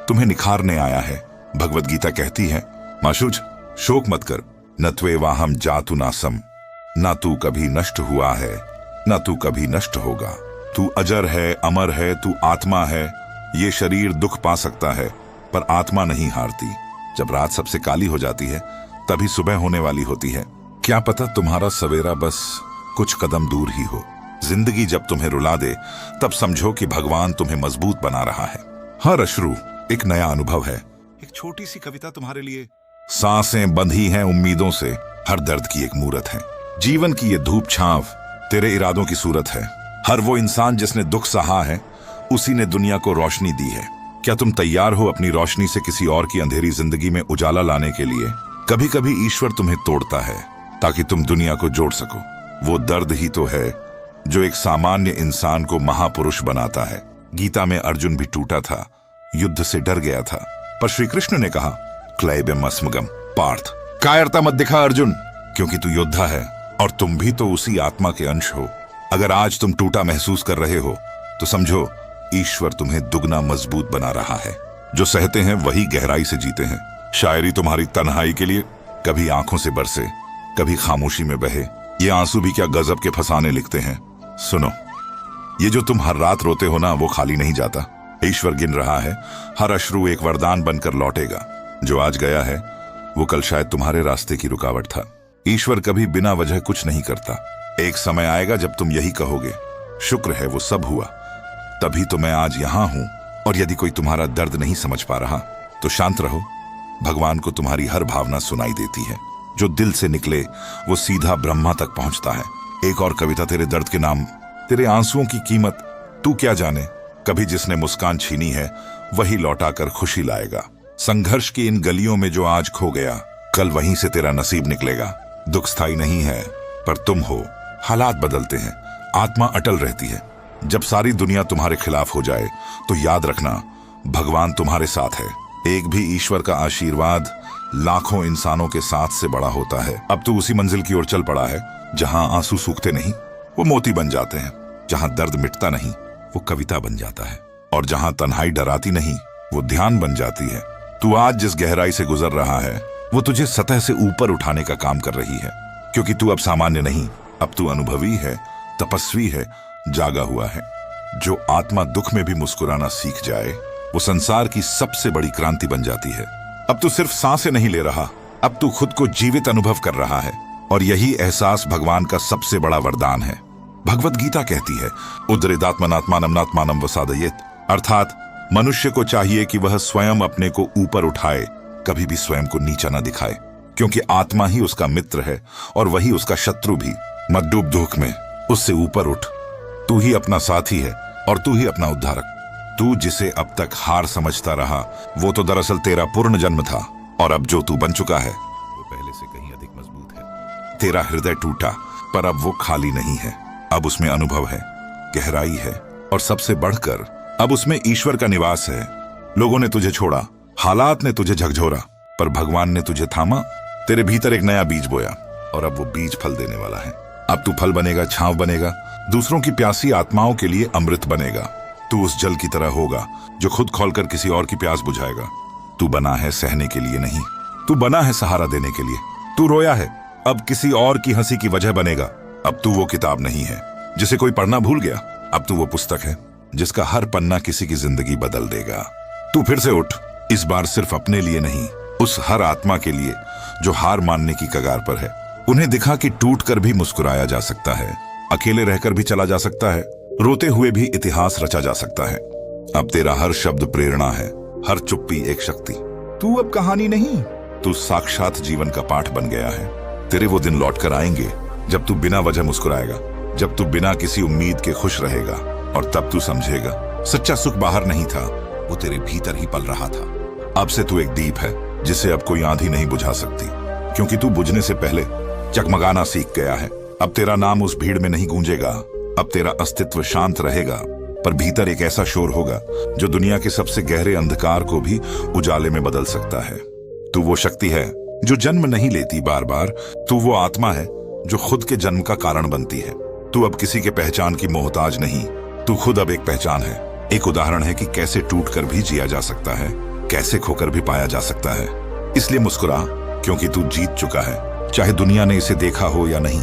तुम्हें निखारने आया है। भगवत गीता कहती है, माशुज शोक मत कर, न त्वेवाहम जातु नासम, ना तू कभी नष्ट हुआ है ना तू कभी नष्ट होगा। तू अजर है, अमर है, तू आत्मा है। ये शरीर दुख पा सकता है पर आत्मा नहीं हारती। जब रात सबसे काली हो जाती है तभी सुबह होने वाली होती है। क्या पता तुम्हारा सवेरा बस कुछ कदम दूर ही हो। जिंदगी जब तुम्हें रुला दे तब समझो कि भगवान तुम्हें मजबूत बना रहा है। हर अश्रु एक नया अनुभव है। एक छोटी सी कविता तुम्हारे लिए। सांसें बंधी हैं उम्मीदों से, हर दर्द की एक मूरत है। जीवन की ये धूप छांव तेरे इरादों की सूरत है। हर वो इंसान जिसने दुख सहा है उसी ने दुनिया को रोशनी दी है। क्या तुम तैयार हो अपनी रोशनी से किसी और की अंधेरी जिंदगी में उजाला लाने के लिए? कभी कभी ईश्वर तुम्हें तोड़ता है ताकि तुम दुनिया को जोड़ सको। वो दर्द ही तो है जो एक सामान्य इंसान को महापुरुष बनाता है। गीता में अर्जुन भी टूटा था, युद्ध से डर गया था, पर श्री कृष्ण ने कहा क्लैबेमस्मगम पार्थ, कायरता मत दिखा अर्जुन, क्योंकि तू योद्धा है और तुम भी तो उसी आत्मा के अंश हो। अगर आज तुम टूटा महसूस कर रहे हो तो समझो ईश्वर तुम्हें दुगना मजबूत बना रहा है। जो सहते हैं वही गहराई से जीते हैं। शायरी तुम्हारी तन्हाई के लिए कभी आंखों से बरसे, कभी खामोशी में बहे। ये आंसू भी क्या गजब के फसाने लिखते हैं। सुनो, ये जो तुम हर रात रोते हो ना, वो खाली नहीं जाता। ईश्वर गिन रहा है, हर अश्रु एक वरदान बनकर लौटेगा। जो आज गया है वो कल शायद तुम्हारे रास्ते की रुकावट था। ईश्वर कभी बिना वजह कुछ नहीं करता। एक समय आएगा जब तुम यही कहोगे, शुक्र है वो सब हुआ, तभी तो मैं आज यहां हूं। और यदि कोई तुम्हारा दर्द नहीं समझ पा रहा तो शांत रहो, भगवान को तुम्हारी हर भावना सुनाई देती है। जो दिल से निकले वो सीधा ब्रह्मा तक पहुंचता है। एक और कविता तेरे दर्द के नाम, तेरे आंसुओं की कीमत तू क्या जाने। कभी जिसने मुस्कान छीनी है वही लौटाकर खुशी लाएगा। संघर्ष की इन गलियों में जो आज खो गया, कल वहीं से तेरा नसीब निकलेगा। दुख स्थायी नहीं है पर तुम हो। हालात बदलते हैं, आत्मा अटल रहती है। जब सारी दुनिया तुम्हारे खिलाफ हो जाए तो याद रखना भगवान तुम्हारे साथ है। एक भी ईश्वर का आशीर्वाद लाखों इंसानों के साथ से बड़ा होता है। अब तू उसी मंजिल की ओर चल पड़ा है जहां आंसू सूखते नहीं वो मोती बन जाते हैं, जहां दर्द मिटता नहीं वो कविता बन जाता है, और जहां तन्हाई डराती नहीं वो ध्यान बन जाती है। तू आज जिस गहराई से गुजर रहा है वो तुझे सतह से ऊपर उठाने का काम कर रही है, क्योंकि तू अब सामान्य नहीं, अब तू अनुभवी है, तपस्वी है, जागा हुआ है। जो आत्मा दुख में भी मुस्कुराना सीख जाए वो संसार की सबसे बड़ी क्रांति बन जाती है। अब तू सिर्फ सांसें नहीं ले रहा, अब तू खुद को जीवित अनुभव कर रहा है, और यही एहसास भगवान का सबसे बड़ा वरदान है। भगवत गीता कहती है, उद्रेदात्मनात्मानम नात्मानम वसादयेत, अर्थात मनुष्य को चाहिए कि वह स्वयं अपने को ऊपर उठाए, कभी भी स्वयं को नीचा न दिखाए, क्योंकि आत्मा ही उसका मित्र है और वही उसका शत्रु भी। मत डूब दुख में, उससे ऊपर उठ। तू ही अपना साथी है और तू ही अपना उद्धारक। तू जिसे अब तक हार समझता रहा वो तो दरअसल तेरा पूर्ण जन्म था, और अब जो तू बन चुका है वो पहले से कहीं अधिक मजबूत है। तेरा हृदय टूटा पर अब वो खाली नहीं है। अब उसमें अनुभव है, गहराई है, और सबसे बढ़कर अब उसमें ईश्वर का निवास है। लोगों ने तुझे छोड़ा, हालात ने तुझे झकझोरा, पर भगवान ने तुझे थामा, तेरे भीतर एक नया बीज बोया, और अब वो बीज फल देने वाला है। अब तू फल बनेगा, छांव बनेगा, दूसरों की प्यासी आत्माओं के लिए अमृत बनेगा। तू उस जल की तरह होगा जो खुद खोलकर किसी और की प्यास बुझाएगा। तू बना है सहने के लिए नहीं, तू बना है सहारा देने के लिए। तू रोया है, अब किसी और की हंसी की वजह बनेगा। अब तू वो किताब नहीं है जिसे कोई पढ़ना भूल गया, अब तू वो पुस्तक है जिसका हर पन्ना किसी की जिंदगी बदल देगा। तू फिर से उठ, इस बार सिर्फ अपने लिए नहीं, उस हर आत्मा के लिए जो हार मानने की कगार पर है। उन्हें दिखा कि टूट कर भी मुस्कुराया जा सकता है, अकेले रहकर भी चला जा सकता है, रोते हुए भी इतिहास रचा जा सकता है। अब तेरा हर शब्द प्रेरणा है, हर चुप्पी एक शक्ति। तू अब कहानी नहीं, तू साक्षात जीवन का पाठ बन गया है। तेरे वो दिन लौट कर आएंगे जब तू बिना वजह मुस्कुराएगा, जब तू बिना किसी उम्मीद के खुश रहेगा, और तब तू समझेगा सच्चा सुख बाहर नहीं था, वो तेरे भीतर ही पल रहा था। अब से तू एक दीप है जिसे अब कोई आंधी नहीं बुझा सकती, क्योंकि तू बुझने से पहले जगमगाना सीख गया है। अब तेरा नाम उस भीड़ में नहीं गूंजेगा, अब तेरा अस्तित्व शांत रहेगा, पर भीतर एक ऐसा शोर होगा जो दुनिया के सबसे गहरे अंधकार को भी उजाले में बदल सकता है। तू वो शक्ति है जो जन्म नहीं लेती बार बार, तू वो आत्मा है जो खुद के जन्म का कारण बनती है। तू अब किसी के पहचान की मोहताज नहीं, तू खुद अब एक पहचान है। एक उदाहरण है कि कैसे टूटकर भी जिया जा सकता है, कैसे खोकर भी पाया जा सकता है। इसलिए मुस्कुरा, क्योंकि तू जीत चुका है, चाहे दुनिया ने इसे देखा हो या नहीं।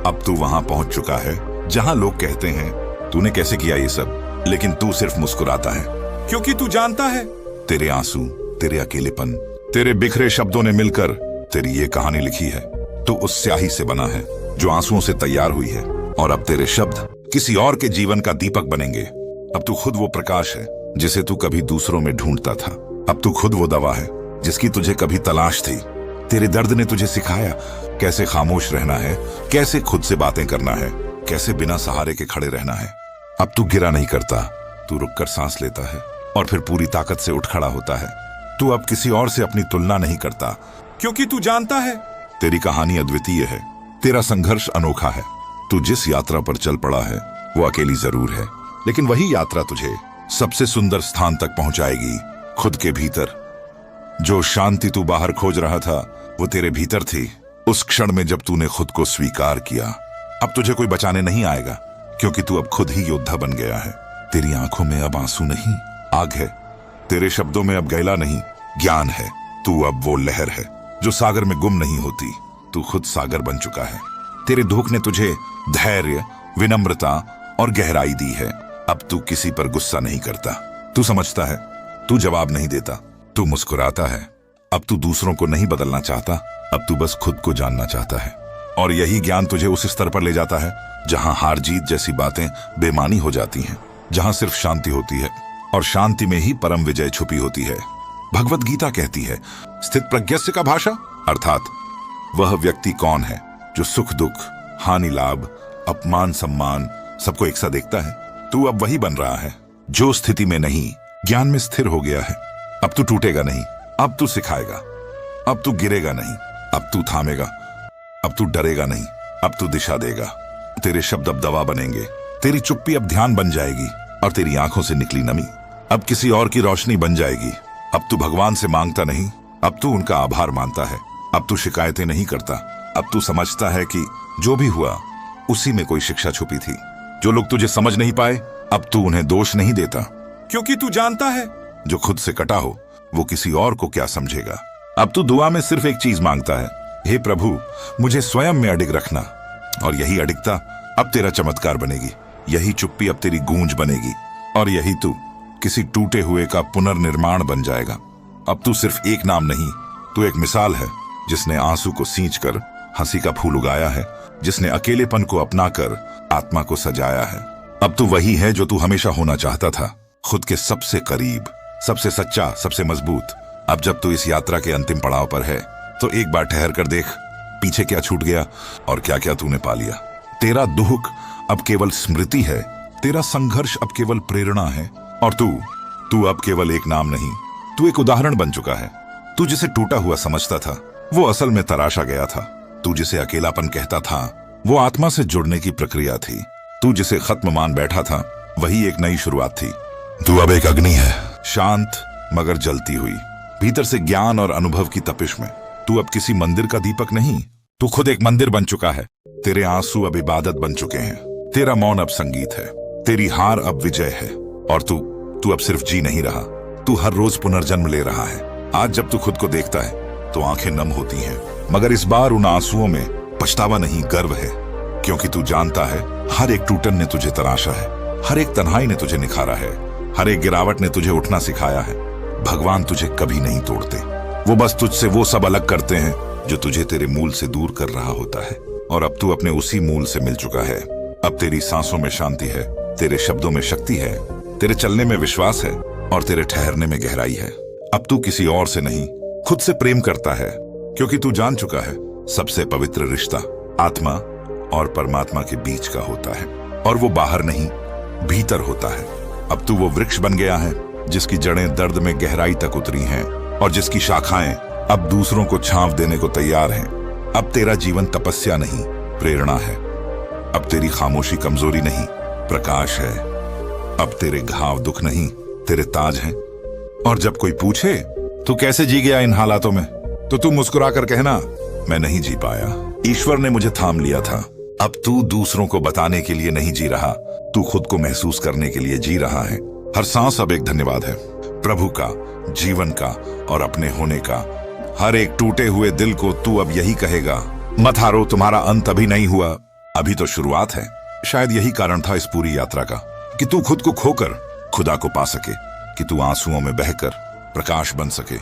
अब तू वहां पहुंच चुका है जहां लोग कहते हैं तूने कैसे किया ये सब, लेकिन तू सिर्फ मुस्कुराता है, क्योंकि तू जानता है तेरे आंसू, तेरे अकेलेपन, तेरे बिखरे शब्दों ने मिलकर तेरी ये कहानी लिखी है। तू उस स्याही से बना है जो आंसुओं से तैयार हुई है, और अब तेरे शब्द किसी और के जीवन का दीपक बनेंगे। अब तू खुद वो प्रकाश है जिसे तू कभी दूसरों में ढूंढता था। अब तू खुद वो दवा है जिसकी तुझे कभी तलाश थी। तेरे दर्द ने तुझे सिखाया कैसे खामोश रहना है, कैसे खुद से बातें करना है, कैसे बिना सहारे के खड़े रहना है। अब तू गिरा नहीं करता, तू रुककर सांस लेता है और फिर पूरी ताकत से उठ खड़ा होता है। तू अब किसी और से अपनी तुलना नहीं करता, क्योंकि तू जानता है तेरी कहानी अद्वितीय है, तेरा संघर्ष अनोखा है। तू जिस यात्रा पर चल पड़ा है वो अकेली जरूर है, लेकिन वही यात्रा तुझे सबसे सुंदर स्थान तक पहुंचाएगी, खुद के भीतर। जो शांति तू बाहर खोज रहा था वो तेरे भीतर थी, उस क्षण में जब तूने खुद को स्वीकार किया। अब तुझे कोई बचाने नहीं आएगा, क्योंकि तू अब खुद ही योद्धा बन गया है। तेरी आंखों में अब आंसू नहीं, आग है। तेरे शब्दों में अब गैला नहीं, ज्ञान है। तू अब वो लहर है जो सागर में गुम नहीं होती। तू खुद सागर बन चुका है। तेरे दुख ने तुझे धैर्य, विनम्रता और गहराई दी है। अब तू किसी पर गुस्सा नहीं करता। तू समझता है, तू जवाब नहीं देता, तू मुस्कुराता है। अब तू दूसरों को नहीं बदलना चाहता, अब तू बस खुद को जानना चाहता है। और यही ज्ञान तुझे उस स्तर पर ले जाता है जहां हार जीत जैसी बातें बेमानी हो जाती हैं, जहां सिर्फ शांति होती है, और शांति में ही परम विजय छुपी होती है। भगवत गीता कहती है, स्थित प्रज्ञस्य का भाषा, अर्थात वह व्यक्ति कौन है जो सुख दुख, हानि लाभ, अपमान सम्मान सबको एक सा देखता है। तू अब वही बन रहा है जो स्थिति में नहीं, ज्ञान में स्थिर हो गया है। अब तू टूटेगा नहीं, अब तू सिखाएगा। अब तू गिरेगा नहीं, अब तू थामेगा। अब तू डरेगा नहीं, अब तू दिशा देगा। तेरे शब्द अब दवा बनेंगे, तेरी चुप्पी अब ध्यान बन जाएगी, और तेरी आंखों से निकली नमी अब किसी और की रोशनी बन जाएगी। अब तू भगवान से मांगता नहीं, अब तू उनका आभार मानता है। अब तू शिकायतें नहीं करता, अब तू समझता है कि जो भी हुआ उसी में कोई शिक्षा छुपी थी। जो लोग तुझे समझ नहीं पाए, अब तू उन्हें दोष नहीं देता, क्योंकि तू जानता है जो खुद से कटा हो वो किसी और को क्या समझेगा। अब तू दुआ में सिर्फ एक चीज मांगता है, हे प्रभु मुझे स्वयं में अडिग रखना। और यही अडिगता अब तेरा चमत्कार बनेगी, यही चुप्पी अब तेरी गूंज बनेगी, और यही तू किसी टूटे हुए का पुनर्निर्माण बन जाएगा। अब तू सिर्फ एक नाम नहीं, तू एक मिसाल है जिसने आंसू को सींच कर हंसी का फूल उगाया है, जिसने अकेलेपन को अपनाकर आत्मा को सजाया है। अब तू वही है जो तू हमेशा होना चाहता था, खुद के सबसे करीब, सबसे सच्चा, सबसे मजबूत। अब जब तू इस यात्रा के अंतिम पड़ाव पर है, तो एक बार ठहर कर देख पीछे क्या छूट गया और क्या क्या तूने पा लिया। तेरा दुख अब केवल स्मृति है, तेरा संघर्ष अब केवल प्रेरणा है, और तू अब केवल एक नाम नहीं, तू एक उदाहरण बन चुका है। तू जिसे टूटा हुआ समझता था वो असल में तराशा गया था। तू जिसे अकेलापन कहता था वो आत्मा से जुड़ने की प्रक्रिया थी। तू जिसे खत्म मान बैठा था वही एक नई शुरुआत थी। तू अब एक अग्नि है, शांत मगर जलती हुई, भीतर से ज्ञान और अनुभव की तपिश में। तू अब किसी मंदिर का दीपक नहीं, तू खुद एक मंदिर बन चुका है। तेरे आंसू अब इबादत बन चुके हैं, तेरा मौन अब संगीत है, तेरी हार अब विजय है। और तू अब सिर्फ जी नहीं रहा, तू हर रोज पुनर्जन्म ले रहा है। आज जब तू खुद को देखता है तो आंखें नम होती हैं, मगर इस बार उन आंसुओं में पछतावा नहीं, गर्व है, क्योंकि तू जानता है हर एक टूटन ने तुझे तराशा है, हर एक तन्हाई ने तुझे निखारा है, हर एक गिरावट ने तुझे उठना सिखाया है। भगवान तुझे कभी नहीं तोड़ते, वो बस तुझसे वो सब अलग करते हैं जो तुझे तेरे मूल से दूर कर रहा होता है। और अब तू अपने उसी मूल से मिल चुका है। अब तेरी सांसों में शांति है, तेरे शब्दों में शक्ति है, तेरे चलने में विश्वास है, और तेरे ठहरने में गहराई है। अब तू किसी और से नहीं, खुद से प्रेम करता है, क्योंकि तू जान चुका है सबसे पवित्र रिश्ता आत्मा और परमात्मा के बीच का होता है, और वो बाहर नहीं भीतर होता है। अब तू वो वृक्ष बन गया है जिसकी जड़ें दर्द में गहराई तक उतरी हैं, और जिसकी शाखाएं अब दूसरों को छांव देने को तैयार हैं। अब तेरा जीवन तपस्या नहीं, प्रेरणा है। अब तेरी खामोशी कमजोरी नहीं, प्रकाश है। अब तेरे घाव दुख नहीं, तेरे ताज हैं। और जब कोई पूछे तू कैसे जी गया इन हालातों में, तो तू मुस्कुरा कर कहना, मैं नहीं जी पाया, ईश्वर ने मुझे थाम लिया था। अब तू दूसरों को बताने के लिए नहीं जी रहा, तू खुद को महसूस करने के लिए जी रहा है। हर सांस अब एक धन्यवाद है, प्रभु का, जीवन का और अपने होने का। हर एक टूटे हुए दिल को तू अब यही कहेगा, मत हारो, तुम्हारा अंत अभी नहीं हुआ, अभी तो शुरुआत है। शायद यही कारण था इस पूरी यात्रा का, कि तू खुद को खोकर खुदा को पा सके, कि तू आंसुओं में बहकर प्रकाश बन सके,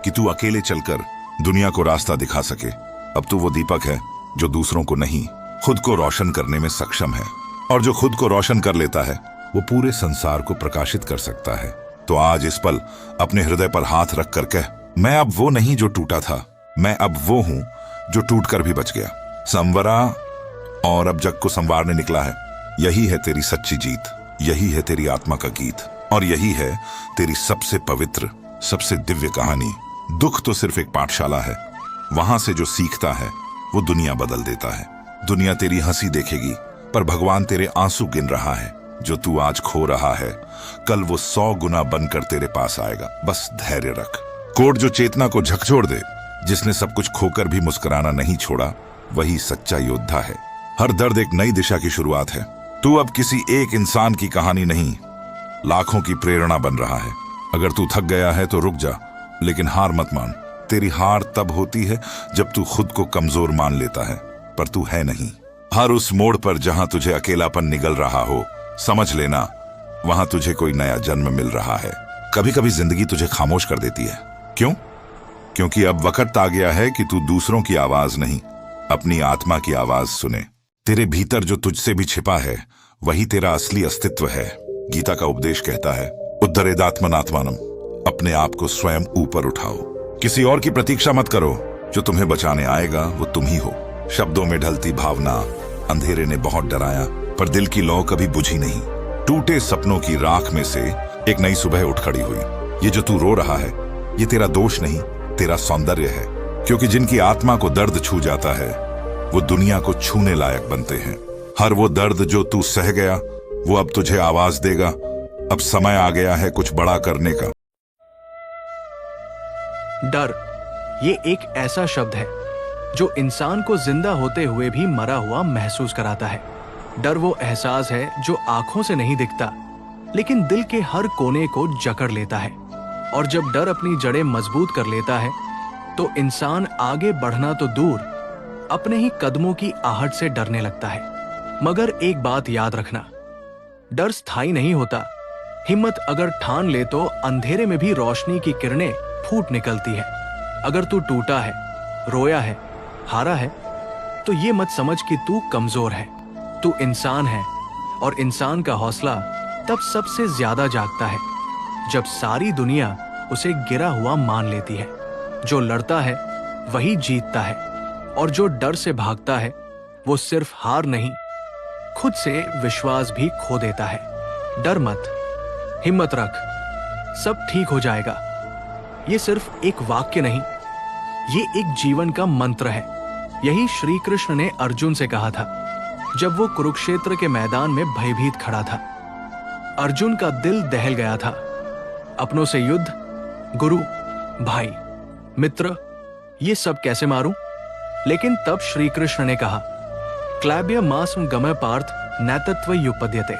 कि तू अकेले चलकर दुनिया को रास्ता दिखा सके। अब तू वो दीपक है जो दूसरों को नहीं, खुद को रोशन करने में सक्षम है, और जो खुद को रोशन कर लेता है वो पूरे संसार को प्रकाशित कर सकता है। तो आज इस पल अपने हृदय पर हाथ रख कर कह, मैं अब वो नहीं जो टूटा था, मैं अब वो हूं जो टूटकर भी बच गया, संवरा और अब जग को संवारने निकला है। यही है तेरी सच्ची जीत, यही है तेरी आत्मा का गीत, और यही है तेरी सबसे पवित्र, सबसे दिव्य कहानी। दुख तो सिर्फ एक पाठशाला है, वहां से जो सीखता है वो दुनिया बदल देता है। दुनिया तेरी हंसी देखेगी, पर भगवान तेरे आंसू गिन रहा है। जो तू आज खो रहा है, कल वो 100 गुना बनकर तेरे पास आएगा। बस धैर्य रख। कोट जो चेतना को झकझोर दे, जिसने सब कुछ खोकर भी मुस्कुराना नहीं छोड़ा, वही सच्चा योद्धा है। हर दर्द एक नई दिशा की शुरुआत है। तू अब किसी एक इंसान की कहानी नहीं, लाखों की प्रेरणा बन रहा है। अगर तू थक गया है तो रुक जा, लेकिन हार मत मान। तेरी हार तब होती है जब तू खुद को कमजोर मान लेता है, पर तू है नहीं। हर उस मोड़ पर जहां तुझे अकेलापन निगल रहा हो, समझ लेना वहां तुझे कोई नया जन्म मिल रहा है। कभी कभी जिंदगी तुझे खामोश कर देती है। क्यों? क्योंकि अब वक्त आ गया है कि तू दूसरों की आवाज नहीं, अपनी आत्मा की आवाज सुने। तेरे भीतर जो तुझसे भी छिपा है, वही तेरा असली अस्तित्व है। गीता का उपदेश कहता है, उद्धरेदात्मनात्मानम, अपने आप को स्वयं ऊपर उठाओ। किसी और की प्रतीक्षा मत करो। जो तुम्हें बचाने आएगा वो तुम ही हो। शब्दों में ढलती भावना, अंधेरे ने बहुत डराया, पर दिल की लौ कभी बुझी नहीं। टूटे सपनों की राख में से एक नई सुबह उठ खड़ी हुई। ये जो तू रो रहा है, ये तेरा दोष नहीं, तेरा सौंदर्य है। क्योंकि जिनकी आत्मा को दर्द छू जाता है, वो दुनिया को छूने लायक बनते हैं। हर वो दर्द जो तू सह गया, वो अब तुझे आवाज देगा। अब समय आ गया है कुछ बड़ा करने का। डर, ये एक ऐसा शब्द है जो इंसान को जिंदा होते हुए भी मरा हुआ महसूस कराता है। डर वो एहसास है जो आंखों से नहीं दिखता, लेकिन दिल के हर कोने को जकड़ लेता है। और जब डर अपनी जड़ें मजबूत कर लेता है, तो इंसान आगे बढ़ना तो दूर, अपने ही कदमों की आहट से डरने लगता है। मगर एक बात याद रखना, डर स्थायी नहीं होता। हिम्मत अगर ठान ले तो अंधेरे में भी रोशनी की किरणें फूट निकलती है। अगर तू टूटा है, रोया है, हारा है, तो ये मत समझ कि तू कमजोर है। तू इंसान है, और इंसान का हौसला तब सबसे ज्यादा जागता है जब सारी दुनिया उसे गिरा हुआ मान लेती है। जो लड़ता है वही जीतता है, और जो डर से भागता है वो सिर्फ हार नहीं, खुद से विश्वास भी खो देता है। डर मत, हिम्मत रख, सब ठीक हो जाएगा। ये सिर्फ एक वाक्य नहीं, ये एक जीवन का मंत्र है। यही श्री कृष्ण ने अर्जुन से कहा था जब वो कुरुक्षेत्र के मैदान में भयभीत खड़ा था। अर्जुन का दिल दहल गया था। अपनों से युद्ध, गुरु, भाई, मित्र, ये सब कैसे मारूं? लेकिन तब श्री कृष्ण ने कहा, क्लैब्य मास्म गमय पार्थ नैतत्व युपद्यते,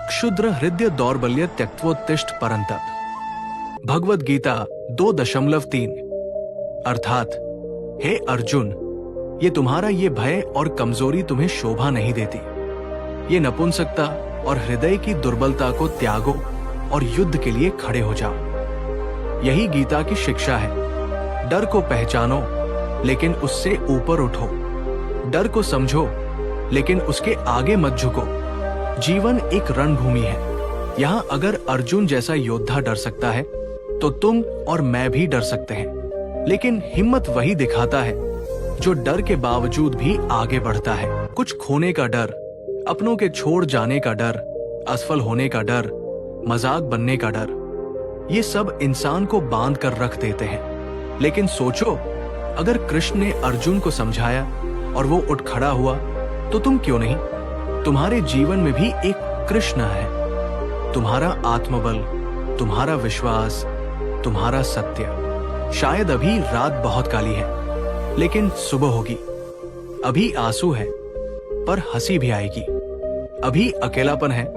क्षुद्र हृदय दौर्बल्य त्यक्त्वोत्तिष्ठ परंतप। भगवद गीता 2.3। अर्थात, हे अर्जुन, ये तुम्हारा ये भय और कमजोरी तुम्हें शोभा नहीं देती। ये नपुंसकता और हृदय की दुर्बलता को त्यागो और युद्ध के लिए खड़े हो जाओ। यही गीता की शिक्षा है। डर को पहचानो, लेकिन उससे ऊपर उठो। डर को समझो, लेकिन उसके आगे मत झुको। जीवन एक रणभूमि है। यहाँ अगर अर्जुन जैसा योद्धा डर सकता है, तो तुम और मैं भी डर सकते हैं। लेकिन हिम्मत वही दिखाता है जो डर के बावजूद भी आगे बढ़ता है। कुछ खोने का डर, अपनों के छोड़ जाने का डर, असफल होने का डर, मजाक बनने का डर, ये सब इंसान को बांध कर रख देते हैं। लेकिन सोचो, अगर कृष्ण ने अर्जुन को समझाया और वो उठ खड़ा हुआ, तो तुम क्यों नहीं? तुम्हारे जीवन में भी एक कृष्ण है। तुम्हारा आत्मबल, तुम्हारा विश्वास, तुम्हारा सत्य। शायद अभी रात बहुत काली है, लेकिन सुबह होगी। अभी आंसू है, पर हंसी भी आएगी। अभी अकेलापन है,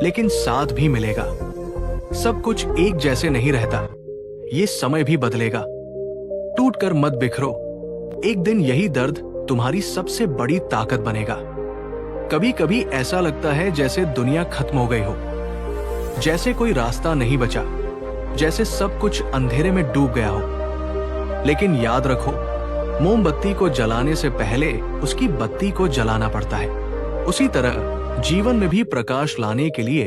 लेकिन साथ भी मिलेगा। सब कुछ एक जैसे नहीं रहता, ये समय भी बदलेगा। टूटकर मत बिखरो। एक दिन यही दर्द तुम्हारी सबसे बड़ी ताकत बनेगा। कभी कभी ऐसा लगता है जैसे दुनिया खत्म हो गई हो, जैसे कोई रास्ता नहीं बचा, जैसे सब कुछ अंधेरे में डूब गया हो। लेकिन याद रखो, मोमबत्ती को जलाने से पहले उसकी बत्ती को जलाना पड़ता है। उसी तरह जीवन में भी प्रकाश लाने के लिए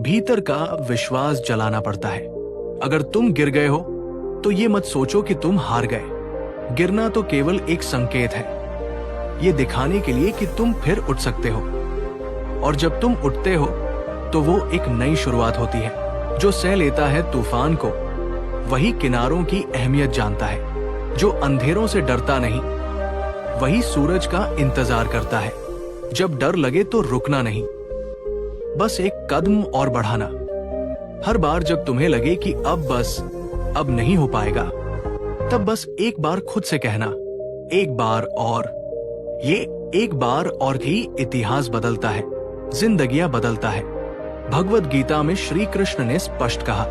भीतर का विश्वास जलाना पड़ता है। अगर तुम गिर गए हो, तो ये मत सोचो कि तुम हार गए। गिरना तो केवल एक संकेत है, ये दिखाने के लिए कि तुम फिर उठ सकते हो। और जब तुम उठते हो, तो वो एक नई शुरुआत होती है। जो सह लेता है तूफान को, वही किनारों की अहमियत जानता है। जो अंधेरों से डरता नहीं, वही सूरज का इंतजार करता है। जब डर लगे तो रुकना नहीं, बस एक कदम और बढ़ाना। हर बार जब तुम्हें लगे कि अब बस, अब नहीं हो पाएगा, तब बस एक बार खुद से कहना, एक बार और। ये एक बार और ही इतिहास बदलता है, जिंदगियां बदलता है। भगवद गीता में श्री कृष्ण ने स्पष्ट कहा,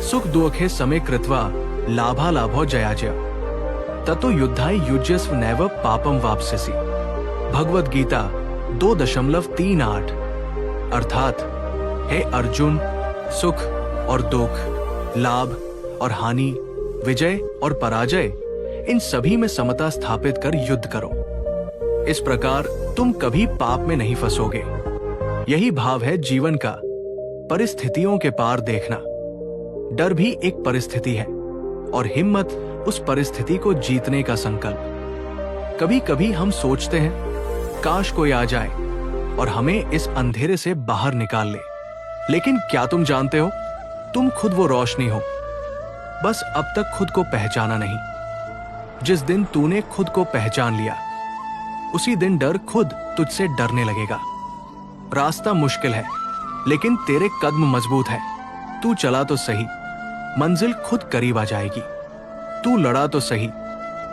सुख दुखे समे कृत्वा लाभा लाभो जयाजय ततो युद्धाय युज्यस्व नैव पापम वाप्स्यसि। भगवद गीता 2.38। अर्थात, हे अर्जुन, सुख और दुख, लाभ और हानि, विजय और पराजय, इन सभी में समता स्थापित कर युद्ध करो। इस प्रकार तुम कभी पाप में नहीं फंसोगे। यही भाव है जीवन का, परिस्थितियों के पार देखना। डर भी एक परिस्थिति है और हिम्मत उस परिस्थिति को जीतने का संकल्प। कभी कभी हम सोचते हैं काश कोई आ जाए और हमें इस अंधेरे से बाहर निकाल ले, लेकिन क्या तुम जानते हो, तुम खुद वो रोशनी हो, बस अब तक खुद को पहचाना नहीं। जिस दिन तूने खुद को पहचान लिया, उसी दिन डर खुद तुझसे डरने लगेगा। रास्ता मुश्किल है, लेकिन तेरे कदम मजबूत है। तू चला तो सही, मंजिल खुद करीब आ जाएगी। तू लड़ा तो सही,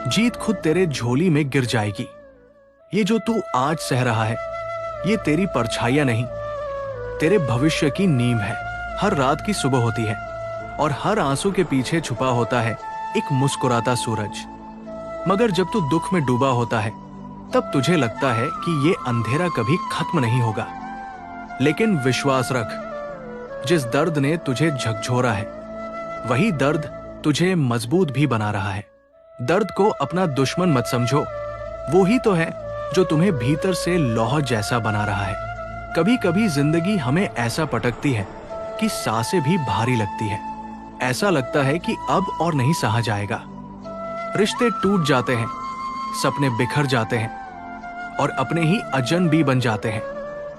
जीत खुद तेरे झोली में गिर जाएगी। ये जो तू आज सह रहा है, ये तेरी परछाइयां नहीं, तेरे भविष्य की नींव है। हर रात की सुबह होती है और हर आंसू के पीछे छुपा होता है एक मुस्कुराता सूरज। मगर जब तू दुख में डूबा होता है, तब तुझे लगता है कि ये अंधेरा कभी खत्म नहीं होगा। लेकिन विश्वास रख, जिस दर्द ने तुझे झकझोरा है, वही दर्द तुझे मजबूत भी बना रहा है। दर्द को अपना दुश्मन मत समझो, वो ही तो है जो तुम्हें भीतर से लौह जैसा बना रहा है। कभी कभी जिंदगी हमें ऐसा पटकती है कि सांसें भी भारी लगती है। ऐसा लगता है कि अब और नहीं सहा जाएगा। रिश्ते टूट जाते हैं, सपने बिखर जाते हैं और अपने ही अजनबी बन जाते हैं।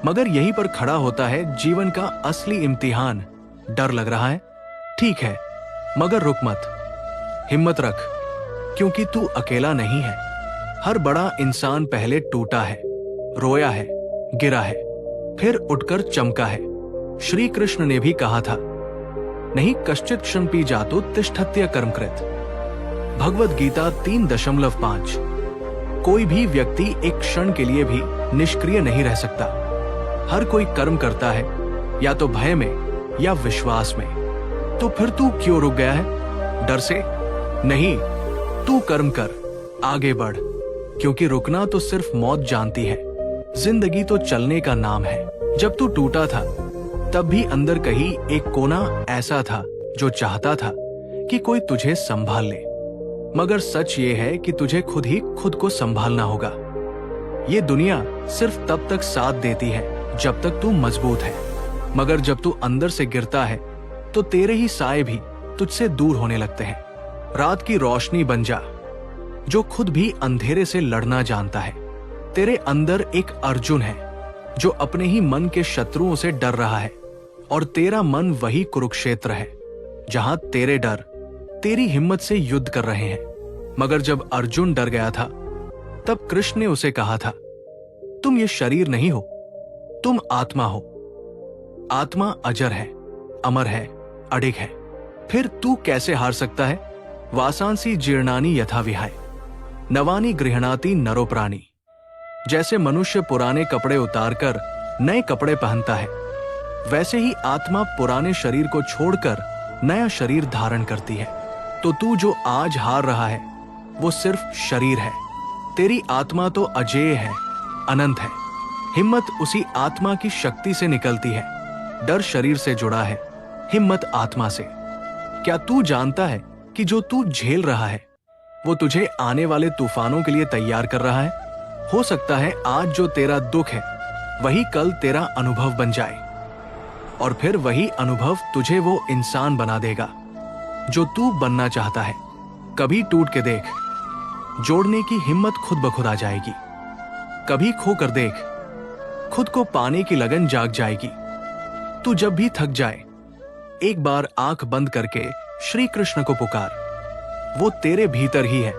मगर यहीं पर खड़ा होता है जीवन का असली इम्तिहान। डर लग रहा है? ठीक है, मगर रुक मत, हिम्मत रख, क्योंकि तू अकेला नहीं है। हर बड़ा इंसान पहले टूटा है, रोया है, गिरा है, फिर उठकर चमका है। श्री कृष्ण ने भी कहा था, नहीं कश्चित क्षणपि जातो तिष्ठत्य कर्मकृत। भगवद गीता 3.5। कोई भी व्यक्ति एक क्षण के लिए भी निष्क्रिय नहीं रह सकता। हर कोई कर्म करता है, या तो भय में या विश्वास में। तो फिर तू क्यों रुक गया है? डर से नहीं, तू कर्म कर, आगे बढ़, क्योंकि रुकना तो सिर्फ मौत जानती है। जिंदगी तो चलने का नाम है। जब तू टूटा था, तब भी अंदर कहीं एक कोना ऐसा था जो चाहता था कि कोई तुझे संभाल ले। मगर सच ये है कि तुझे खुद ही खुद को संभालना होगा। ये दुनिया सिर्फ तब तक साथ देती है जब तक तू मजबूत है, मगर जब तू अंदर से गिरता है तो तेरे ही साए भी तुझसे दूर होने लगते हैं। रात की रोशनी बन जा, जो खुद भी अंधेरे से लड़ना जानता है। तेरे अंदर एक अर्जुन है जो अपने ही मन के शत्रुओं से डर रहा है, और तेरा मन वही कुरुक्षेत्र है जहां तेरे डर तेरी हिम्मत से युद्ध कर रहे हैं। मगर जब अर्जुन डर गया था, तब कृष्ण ने उसे कहा था, तुम ये शरीर नहीं हो, तुम आत्मा हो। आत्मा अजर है, अमर है, अडिग है। फिर तू कैसे हार सकता है? वासांसी जीर्णानि यथा विहाय नवानि गृह्णाति नरो प्राणी। जैसे मनुष्य पुराने कपड़े उतारकर नए कपड़े पहनता है, वैसे ही आत्मा पुराने शरीर को छोड़कर नया शरीर धारण करती है। तो तू जो आज हार रहा है, वो सिर्फ शरीर है। तेरी आत्मा तो अजेय है, अनंत है। हिम्मत उसी आत्मा की शक्ति से निकलती है। डर शरीर से जुड़ा है, हिम्मत आत्मा से। क्या तू जानता है कि जो तू झेल रहा है, वो तुझे आने वाले तूफानों के लिए तैयार कर रहा है? हो सकता है आज जो तेरा दुख है, वही कल तेरा अनुभव बन जाए, और फिर वही अनुभव तुझे वो इंसान बना देगा जो तू बनना चाहता है। कभी टूट के देख, जोड़ने की हिम्मत खुद ब खुद आ जाएगी। कभी खो कर देख, खुद को पाने की लगन जाग जाएगी। तू जब भी थक जाए, एक बार आंख बंद करके श्री कृष्ण को पुकार, वो तेरे भीतर ही है।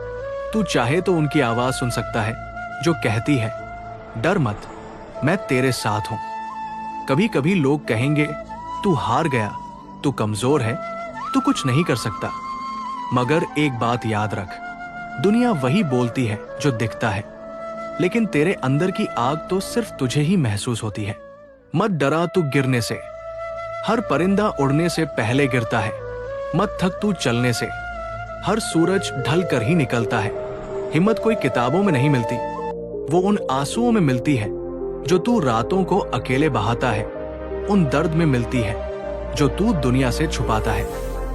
तू चाहे तो उनकी आवाज सुन सकता है जो कहती है, डर मत, मैं तेरे साथ हूं। कभी कभी लोग कहेंगे, तू हार गया, तू कमजोर है, तू कुछ नहीं कर सकता। मगर एक बात याद रख, दुनिया वही बोलती है जो दिखता है, लेकिन तेरे अंदर की आग तो सिर्फ तुझे ही महसूस होती है। मत डरा तू गिरने से, हर परिंदा उड़ने से पहले गिरता है। मत थक तू चलने से, हर सूरज ढल कर ही निकलता है। हिम्मत कोई किताबों में नहीं मिलती, वो उन आंसुओं में मिलती है जो तू रातों को अकेले बहाता है। उन दर्द में मिलती है जो तू दुनिया से छुपाता है।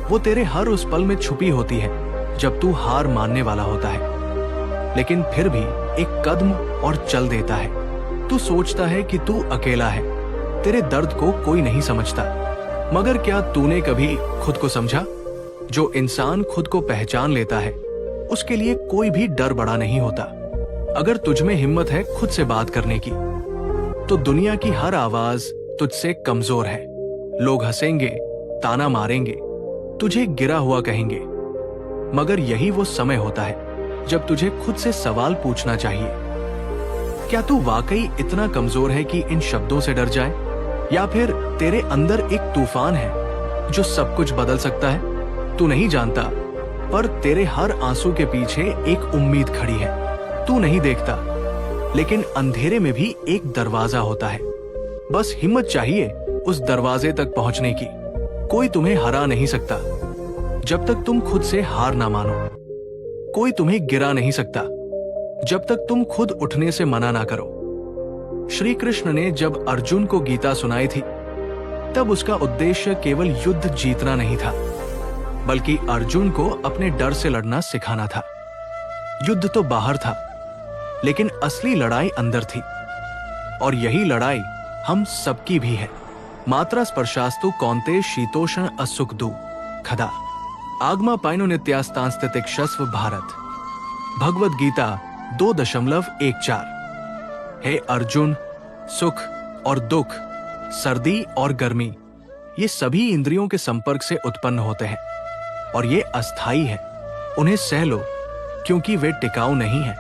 वो तेरे हर उस पल में छुपी होती है जब तू हार मानने वाला होता है, लेकिन फिर भी एक कदम और चल देता है। तू सोचता है कि तू अकेला है, तेरे दर्द को कोई नहीं समझता। मगर क्या तूने कभी खुद को समझा? जो इंसान खुद को पहचान लेता है, उसके लिए कोई भी डर बड़ा नहीं होता। अगर तुझमें हिम्मत है खुद से बात करने की, तो दुनिया की हर आवाज तुझसे कमजोर है। लोग हंसेंगे, ताना मारेंगे, तुझे गिरा हुआ कहेंगे, मगर यही वो समय होता है जब तुझे खुद से सवाल पूछना चाहिए। क्या तू वाकई इतना कमजोर है कि इन शब्दों से डर जाए, या फिर तेरे अंदर एक तूफान है जो सब कुछ बदल सकता है? तू नहीं जानता, पर तेरे हर आंसू के पीछे एक उम्मीद खड़ी है। तू नहीं देखता, लेकिन अंधेरे में भी एक दरवाजा होता है। बस हिम्मत चाहिए उस दरवाजे तक पहुंचने की। कोई तुम्हें हरा नहीं सकता जब तक तुम खुद से हार ना मानो। कोई तुम्हें गिरा नहीं सकता जब तक तुम खुद उठने से मना ना करो। श्री कृष्ण ने जब अर्जुन को गीता सुनाई थी, तब उसका उद्देश्य केवल युद्ध जीतना नहीं था, बल्कि अर्जुन को अपने डर से लड़ना सिखाना था। युद्ध तो बाहर था, लेकिन असली लड़ाई अंदर थी, और यही लड़ाई हम सबकी भी है। मात्रा स्पर्शास्तु कौन्तेय शीतोष्ण असुख दु खदा आगमा पाइनो नित्यास्तांस्थितिक शस्व भारत। भगवद गीता 2.14। हे अर्जुन, सुख और दुख, सर्दी और गर्मी, ये सभी इंद्रियों के संपर्क से उत्पन्न होते हैं, और ये अस्थाई है। उन्हें सह लो, क्योंकि वे टिकाऊ नहीं है।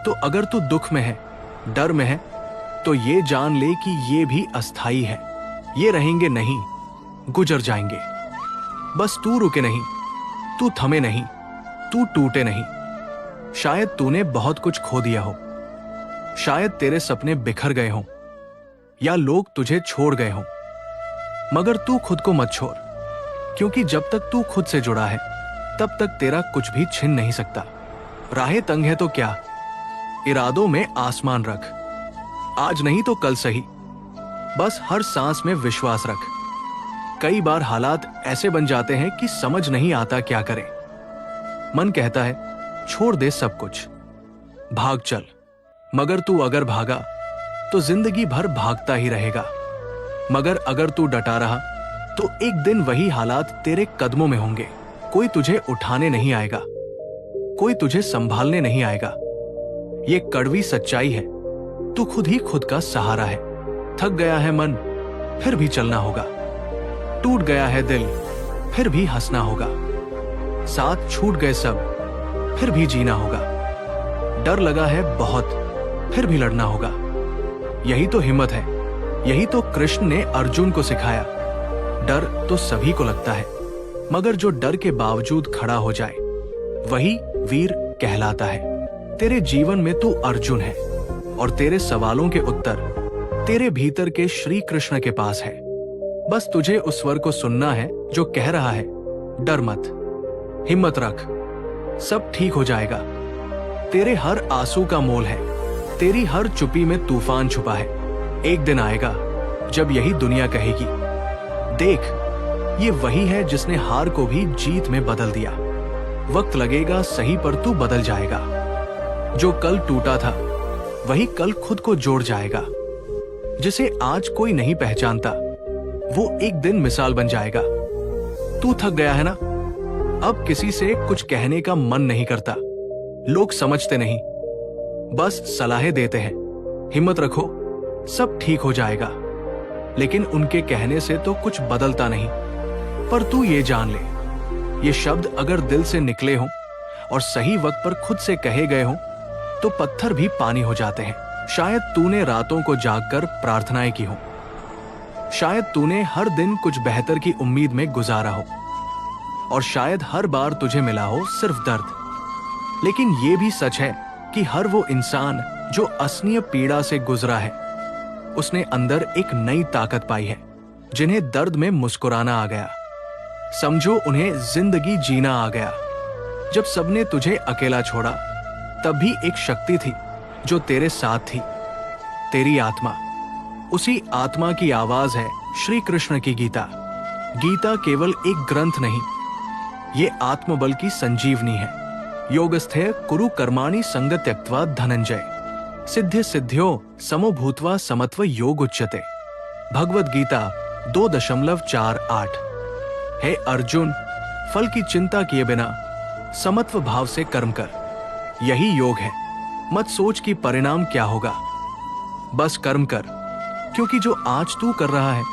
तो अगर तू दुख में है, डर में है, तो ये जान ले कि ये भी अस्थाई है। ये रहेंगे नहीं, गुजर जाएंगे। बस तू रुके नहीं, तू थमे नहीं, तू टूटे नहीं। शायद तूने बहुत कुछ खो दिया हो, शायद तेरे सपने बिखर गए हों, या लोग तुझे छोड़ गए हों, मगर तू खुद को मत छोड़, क्योंकि जब तक तू खुद से जुड़ा है, तब तक तेरा कुछ भी छिन नहीं सकता। राहें तंग है तो क्या, इरादों में आसमान रख। आज नहीं तो कल सही, बस हर सांस में विश्वास रख। कई बार हालात ऐसे बन जाते हैं कि समझ नहीं आता क्या करें। मन कहता है छोड़ दे सब कुछ, भाग चल, मगर तू अगर भागा तो जिंदगी भर भागता ही रहेगा। मगर अगर तू डटा रहा तो एक दिन वही हालात तेरे कदमों में होंगे। कोई तुझे उठाने नहीं आएगा, कोई तुझे संभालने नहीं आएगा। ये कड़वी सच्चाई है, तू खुद ही खुद का सहारा है। थक गया है मन, फिर भी चलना होगा। टूट गया है दिल, फिर भी हंसना होगा। साथ छूट गए सब, फिर भी जीना होगा। डर लगा है बहुत, फिर भी लड़ना होगा। यही तो हिम्मत है, यही तो कृष्ण ने अर्जुन को सिखाया। डर तो सभी को लगता है, मगर जो डर के बावजूद खड़ा हो जाए, वही वीर कहलाता है। तेरे जीवन में तू अर्जुन है, और तेरे सवालों के उत्तर तेरे भीतर के श्री कृष्ण के पास है। बस तुझे उस स्वर को सुनना है जो कह रहा है, डर मत, हिम्मत रख, सब ठीक हो जाएगा। तेरे हर आंसू का मोल है, तेरी हर चुप्पी में तूफान छुपा है। एक दिन आएगा जब यही दुनिया कहेगी, देख, ये वही है जिसने हार को भी जीत में बदल दिया। वक्त लगेगा सही, पर तू बदल जाएगा। जो कल टूटा था, वही कल खुद को जोड़ जाएगा। जिसे आज कोई नहीं पहचानता, वो एक दिन मिसाल बन जाएगा। तू थक गया है ना? अब किसी से कुछ कहने का मन नहीं करता। लोग समझते नहीं, बस सलाहें देते हैं। हिम्मत रखो, सब ठीक हो जाएगा। लेकिन उनके कहने से तो कुछ बदलता नहीं। पर तू ये जान ले, ये शब्द अगर दिल से निकले हों और सही वक्त पर खुद से कहे गए हों, तो पत्थर भी पानी हो जाते हैं। शायद तूने रातों को जागकर प्रार्थनाएं की हो, शायद तूने हर दिन कुछ बेहतर की उम्मीद में गुजारा हो, और शायद हर बार तुझे मिला हो सिर्फ दर्द। लेकिन ये भी सच है कि हर वो इंसान जो असनीय पीड़ा से गुजरा है, उसने अंदर एक नई ताकत पाई है, जिन्हें दर्द में मुस्कुराना आ गया। समझो, उन्हें जिंदगी जीना आ गया। जब सबने तुझे अकेला छोड़ा, तब भी एक शक्ति थी जो तेरे साथ थी, तेरी आत्मा। उसी आत्मा की आवाज है श्री कृष्ण की गीता। गीता केवल एक ग्रंथ नहीं, ये आत्मबल की संजीवनी है। योगस्थे कुरु कर्माणि संग त्यक्त्वा धनंजय सिद्धि सिद्ध्यो समो भूत्वा समत्व योग उच्यते। भगवद गीता 2.48। हे अर्जुन, फल की चिंता किए बिना समत्व भाव से कर्म कर, यही योग है। मत सोच कि परिणाम क्या होगा, बस कर्म कर, क्योंकि जो आज तू कर रहा है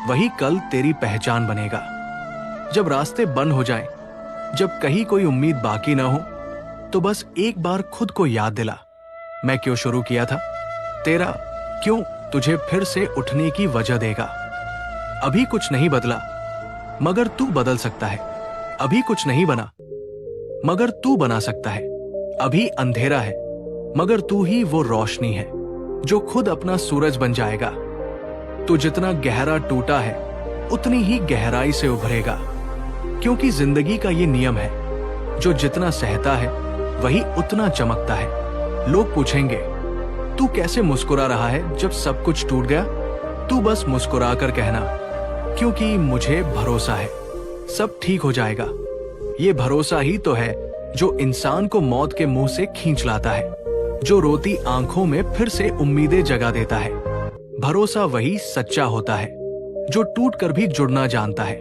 वही कल तेरी पहचान बनेगा। जब रास्ते बंद हो जाएं, जब कहीं कोई उम्मीद बाकी ना हो, तो बस एक बार खुद को याद दिला, मैं क्यों शुरू किया था। तेरा क्यों तुझे फिर से उठने की वजह देगा। अभी कुछ नहीं बदला, मगर तू बदल सकता है। अभी कुछ नहीं बना, मगर तू बना सकता है। अभी अंधेरा है, मगर तू ही वो रोशनी है जो खुद अपना सूरज बन जाएगा। तू जितना गहरा टूटा है, उतनी ही गहराई से उभरेगा, क्योंकि जिंदगी का ये नियम है, जो जितना सहता है वही उतना चमकता है। लोग पूछेंगे, तू कैसे मुस्कुरा रहा है जब सब कुछ टूट गया। तू बस मुस्कुरा कर कहना, क्योंकि मुझे भरोसा है सब ठीक हो जाएगा। ये भरोसा ही तो है जो इंसान को मौत के मुंह से खींच लाता है, जो रोती आंखों में फिर से उम्मीदें जगा देता है। भरोसा वही सच्चा होता है जो टूट कर भी जुड़ना जानता है।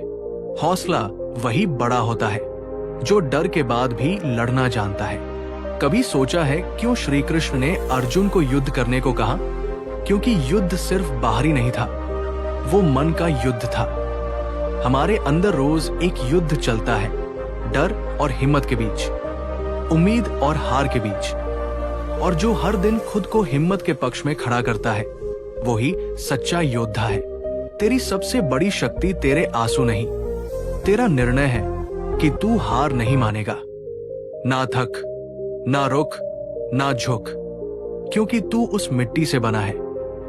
हौसला वही बड़ा होता है जो डर के बाद भी लड़ना जानता है। कभी सोचा है क्यों श्री कृष्ण ने अर्जुन को युद्ध करने को कहा? क्योंकि युद्ध सिर्फ बाहरी नहीं था, वो मन का युद्ध था। हमारे अंदर रोज एक युद्ध चलता है, डर और हिम्मत के बीच, उम्मीद और हार के बीच। और जो हर दिन खुद को हिम्मत के पक्ष में खड़ा करता है, वो ही सच्चा योद्धा है। तेरी सबसे बड़ी शक्ति तेरे आंसू नहीं, तेरा निर्णय है कि तू हार नहीं मानेगा। ना थक, ना रुक, ना झुक, क्योंकि तू उस मिट्टी से बना है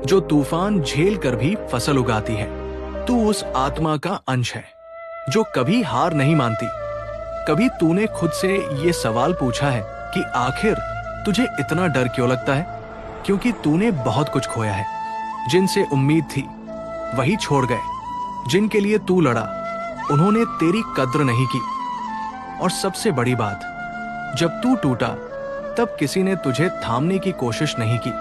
जो तूफान झेल कर भी फसल उगाती है। तू उस आत्मा का अंश है जो कभी हार नहीं मानती। कभी तूने खुद से ये सवाल पूछा है कि आखिर तुझे इतना डर क्यों लगता है? क्योंकि तूने बहुत कुछ खोया है। जिनसे उम्मीद थी वही छोड़ गए, जिनके लिए तू लड़ा उन्होंने तेरी कद्र नहीं की। और सबसे बड़ी बात, जब तू टूटा तब किसी ने तुझे थामने की कोशिश नहीं की।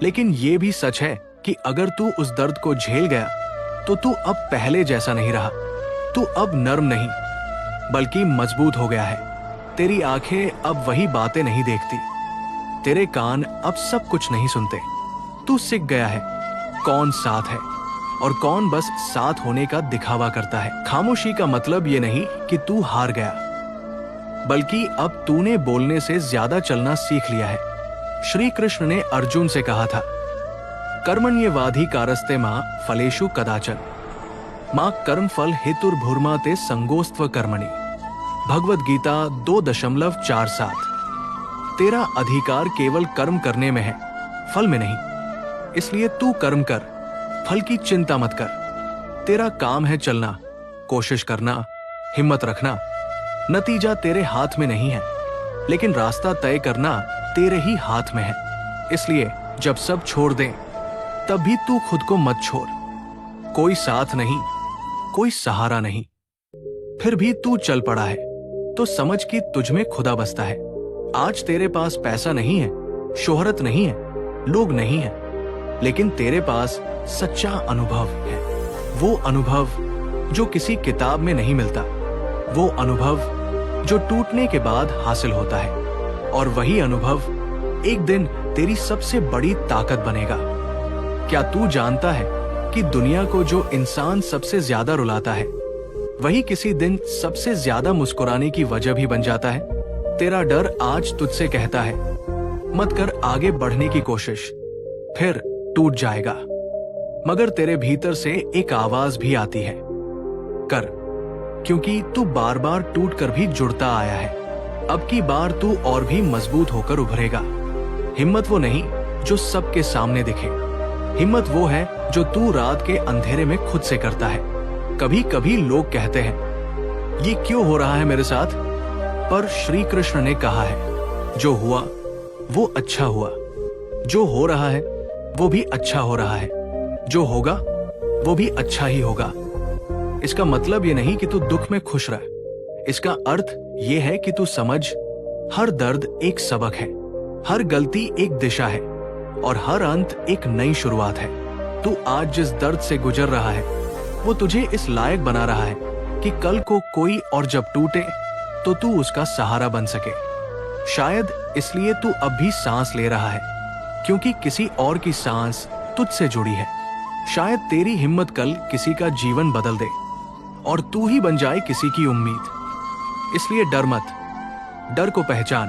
लेकिन यह भी सच है कि अगर तू उस दर्द को झेल गया तो तू अब पहले जैसा नहीं रहा। तू अब नर्म नहीं बल्कि मजबूत हो गया है। तेरी आंखें अब वही बातें नहीं देखती, तेरे कान अब सब कुछ नहीं सुनते। तू सीख गया है कौन साथ है और कौन बस साथ होने का दिखावा करता है। खामोशी का मतलब ये नहीं कि तू हार गया, बल्कि अब तूने बोलने से ज्यादा चलना सीख लिया है। श्री कृष्ण ने अर्जुन से कहा था, कर्मण्येवाधिकारस्ते मां फलेषु कदाचन मां कर्मफल हेतुर्भुर्मा ते संगोस्त्व कर्मणि। भगवद गीता 2.47। तेरा अधिकार केवल कर्म करने में है, फल में नहीं। इसलिए तू कर्म कर, फल की चिंता मत कर। तेरा काम है चलना, कोशिश करना, हिम्मत रखना। नतीजा तेरे हाथ में नहीं है, लेकिन रास्ता तय करना तेरे ही हाथ में है। इसलिए जब सब छोड़ दें, तब भी तू खुद को मत छोड़। कोई साथ नहीं, कोई सहारा नहीं, फिर भी तू चल पड़ा है, तो समझ कि तुझ में खुदा बसता है। आज तेरे पास पैसा नहीं है, शोहरत नहीं है, लोग नहीं है, लेकिन तेरे पास सच्चा अनुभव है। वो अनुभव जो किसी किताब में नहीं मिलता, वो अनुभव जो टूटने के बाद हासिल होता है। और वही अनुभव एक दिन तेरी सबसे बड़ी ताकत बनेगा। क्या तू जानता है कि दुनिया को जो इंसान सबसे ज्यादा रुलाता है, वही किसी दिन सबसे ज्यादा मुस्कुराने की वजह भी बन जाता है? तेरा डर आज तुझसे कहता है, मत कर आगे बढ़ने की कोशिश, फिर टूट जाएगा। मगर तेरे भीतर से एक आवाज भी आती है, कर, क्योंकि तू बार बार टूट कर भी जुड़ता आया है। अब की बार तू और भी मजबूत होकर उभरेगा। हिम्मत वो नहीं जो सबके सामने दिखे, हिम्मत वो है जो तू रात के अंधेरे में खुद से करता है। कभी कभी लोग कहते हैं ये क्यों हो रहा है मेरे साथ, पर श्री कृष्ण ने कहा है जो हुआ वो अच्छा हुआ, जो हो रहा है वो भी अच्छा हो रहा है, जो होगा वो भी अच्छा ही होगा। इसका मतलब ये नहीं कि तू दुख में खुश रह, इसका अर्थ ये है कि तू समझ हर दर्द एक सबक है, हर गलती एक दिशा है और हर अंत एक नई शुरुआत है। तू आज जिस दर्द से गुजर रहा है वो तुझे इस लायक बना रहा है कि कल को कोई और जब टूटे तो तू उसका सहारा बन सके। शायद इसलिए तू अब भी सांस ले रहा है क्योंकि किसी और की सांस तुझसे जुड़ी है। शायद तेरी हिम्मत कल किसी का जीवन बदल दे और तू ही बन जाए किसी की उम्मीद। इसलिए डर मत, डर को पहचान,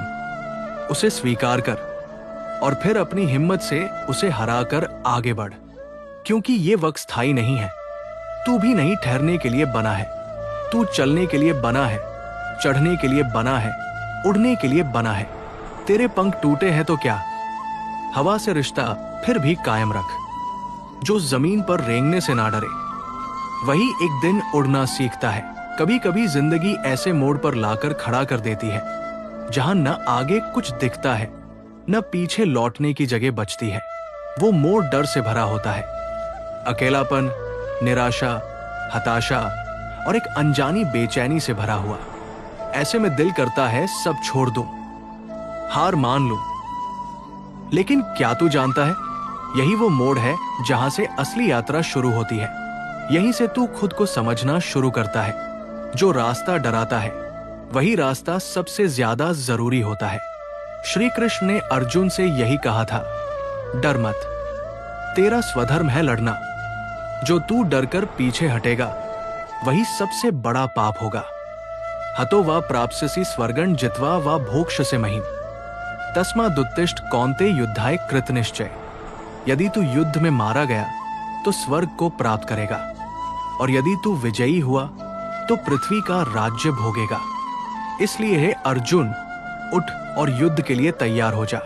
उसे स्वीकार कर और फिर अपनी हिम्मत से उसे हराकर आगे बढ़, क्योंकि ये वक्त स्थायी नहीं है। तू भी नहीं ठहरने के लिए बना है, तू चलने के लिए बना है, चढ़ने के लिए बना है, उड़ने के लिए बना है। तेरे पंख टूटे हैं तो क्या, हवा से रिश्ता फिर भी कायम रख। जो जमीन पर रेंगने से ना डरे वही एक दिन उड़ना सीखता है। कभी कभी जिंदगी ऐसे मोड़ पर लाकर खड़ा कर देती है जहां न आगे कुछ दिखता है न पीछे लौटने की जगह बचती है। वो मोड़ डर से भरा होता है, अकेलापन, निराशा, हताशा और एक अनजानी बेचैनी से भरा हुआ। ऐसे में दिल करता है सब छोड़ दूं, हार मान लूं। लेकिन क्या तू जानता है यही वो मोड़ है जहां से असली यात्रा शुरू होती है। यहीं से तू खुद को समझना शुरू करता है। जो रास्ता डराता है वही रास्ता सबसे ज्यादा जरूरी होता है। श्री कृष्ण ने अर्जुन से यही कहा था, डर मत, तेरा स्वधर्म है लड़ना। जो तू डरकर पीछे हटेगा वही सबसे बड़ा पाप होगा। हतो वा प्राप्स्यसि स्वर्गं जित्वा वा भोक्ष्यसे महीम्, तस्मादुत्तिष्ठ कौन्तेय युद्धाय कृतनिश्चय। यदि तू युद्ध में मारा गया तो स्वर्ग को प्राप्त करेगा और यदि तू विजयी हुआ तो पृथ्वी का राज्य भोगेगा। इसलिए हे अर्जुन, उठ और युद्ध के लिए तैयार हो जा।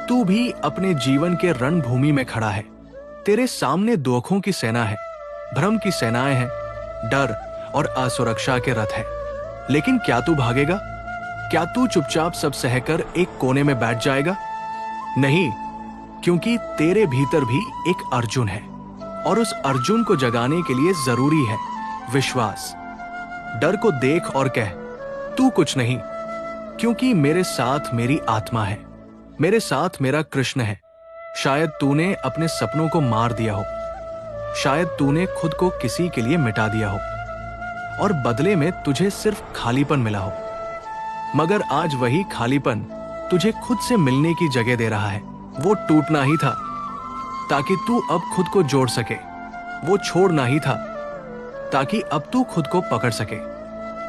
तू भी अपने जीवन के रणभूमि में खड़ा है। तेरे सामने दुखों की सेना है, भ्रम की सेनाएं हैं, डर और असुरक्षा के रथ है। लेकिन क्या तू भागेगा? क्या तू चुपचाप सब सहकर एक कोने में बैठ जाएगा? नहीं, क्योंकि तेरे भीतर भी एक अर्जुन है और उस अर्जुन को जगाने के लिए जरूरी है विश्वास। डर को देख और कह, तू कुछ नहीं, क्योंकि मेरे साथ मेरी आत्मा है, मेरे साथ मेरा कृष्ण है। शायद तूने अपने सपनों को मार दिया हो, शायद तूने खुद को किसी के लिए मिटा दिया हो और बदले में तुझे सिर्फ खालीपन मिला हो। मगर आज वही खालीपन तुझे खुद से मिलने की जगह दे रहा है। वो टूटना ही था ताकि तू अब खुद को जोड़ सके, वो छोड़ना ही था ताकि अब तू खुद को पकड़ सके।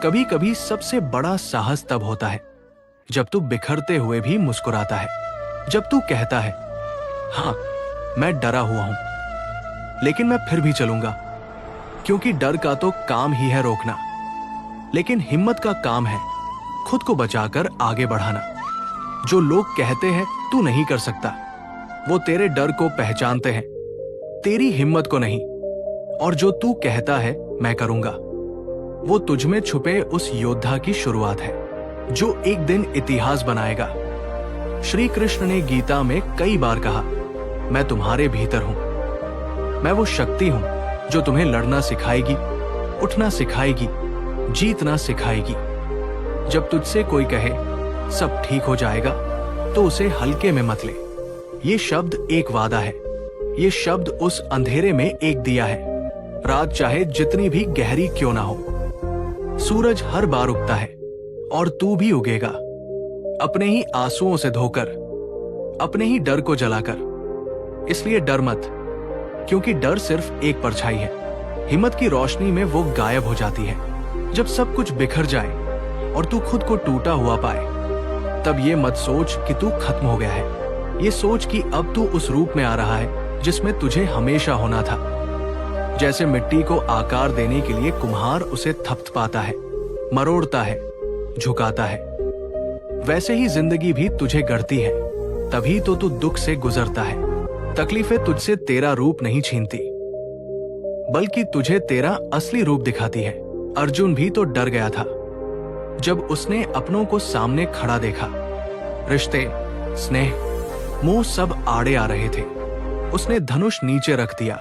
कभी कभी सबसे बड़ा साहस तब होता है जब तू बिखरते हुए भी मुस्कुराता है, जब तू कहता है, हाँ मैं डरा हुआ हूं लेकिन मैं फिर भी चलूंगा, क्योंकि डर का तो काम ही है रोकना, लेकिन हिम्मत का काम है खुद को बचाकर आगे बढ़ाना। जो लोग कहते हैं तू नहीं कर सकता, वो तेरे डर को पहचानते हैं, तेरी हिम्मत को नहीं। और जो तू कहता है मैं करूंगा, वो तुझमें छुपे उस योद्धा की शुरुआत है जो एक दिन इतिहास बनाएगा। श्री कृष्ण ने गीता में कई बार कहा, मैं तुम्हारे भीतर हूं, मैं वो शक्ति हूं जो तुम्हें लड़ना सिखाएगी, उठना सिखाएगी, जीतना सिखाएगी। जब तुझसे कोई कहे सब ठीक हो जाएगा तो उसे हल्के में मत ले। ये शब्द एक वादा है, ये शब्द उस अंधेरे में एक दिया है। रात चाहे जितनी भी गहरी क्यों ना हो, सूरज हर बार उगता है और तू भी उगेगा, अपने ही आंसुओं से धोकर, अपने ही डर को जलाकर। इसलिए डर मत, क्योंकि डर सिर्फ एक परछाई है। हिम्मत की रोशनी में वो गायब हो जाती है। जब सब कुछ बिखर जाए और तू खुद को टूटा हुआ पाए, तब ये मत सोच कि तू खत्म हो गया है। ये सोच कि अब तू उस रूप में आ रहा है जिसमें तुझे हमेशा होना था। जैसे मिट्टी को आकार देने के लिए कुम्हार उसे थपथपाता है, मरोड़ता है, झुकाता है, वैसे ही जिंदगी भी तुझे गढ़ती है। तभी तो तू दुख से गुजरता है। तकलीफें तुझसे तेरा रूप नहीं छीनती, बल्कि तुझे तेरा असली रूप दिखाती है। अर्जुन भी तो डर गया था जब उसने अपनों को सामने खड़ा देखा। रिश्ते, स्नेह, मोह सब आड़े आ रहे थे। उसने धनुष नीचे रख दिया,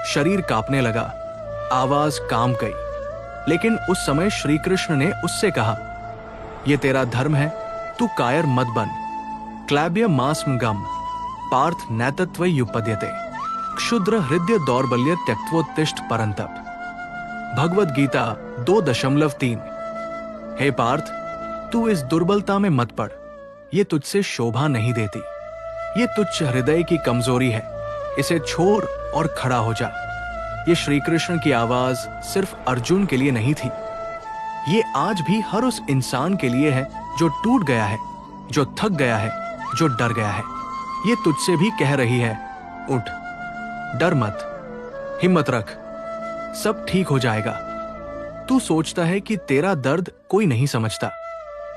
शरीर कांपने लगा, आवाज काम गई। लेकिन उस समय श्री कृष्ण ने उससे कहा, यह तेरा धर्म है, तू कायर मत बन। क्लैब्य मास्म गम पार्थ नैतत्व युपद्यते क्षुद्र हृदय दौर्बल्य त्यक्त्वोत्तिष्ठ परंतप। भगवद गीता 2.3। हे पार्थ, तू इस दुर्बलता में मत पड़, ये तुझसे शोभा नहीं देती। ये तुच्छ हृदय की कमजोरी है, इसे छोड़ और खड़ा हो जा। ये श्री कृष्ण की आवाज सिर्फ अर्जुन के लिए नहीं थी, ये आज भी हर उस इंसान के लिए है जो टूट गया है, जो थक गया है, जो डर गया है। ये तुझसे भी कह रही है, उठ, डर मत, हिम्मत रख, सब ठीक हो जाएगा। तू सोचता है कि तेरा दर्द कोई नहीं समझता,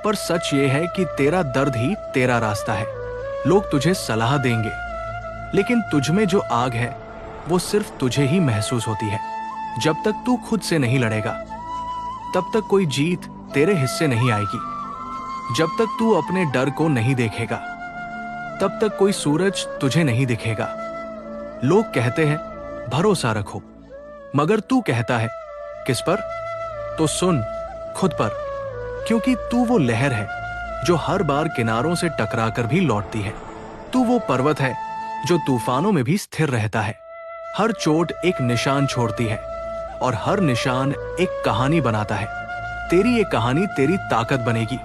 पर सच ये है कि तेरा दर्द ही तेरा रास्ता है। लोग तुझे सलाह देंगे, लेकिन तुझ में जो आग है वो सिर्फ तुझे ही महसूस होती है। जब तक तू खुद से नहीं लड़ेगा, तब तक कोई जीत तेरे हिस्से नहीं आएगी। जब तक तू अपने डर को नहीं देखेगा, तब तक कोई सूरज तुझे नहीं दिखेगा। लोग कहते हैं भरोसा रखो, मगर तू कहता है किस पर? तो सुन, खुद पर, क्योंकि तू वो लहर है जो हर बार किनारों से टकराकर भी लौटती है। तू वो पर्वत है जो तूफानों में भी स्थिर रहता है। हर चोट एक निशान छोड़ती है और हर निशान एक कहानी बनाता है। तेरी ये कहानी तेरी ताकत बनेगी।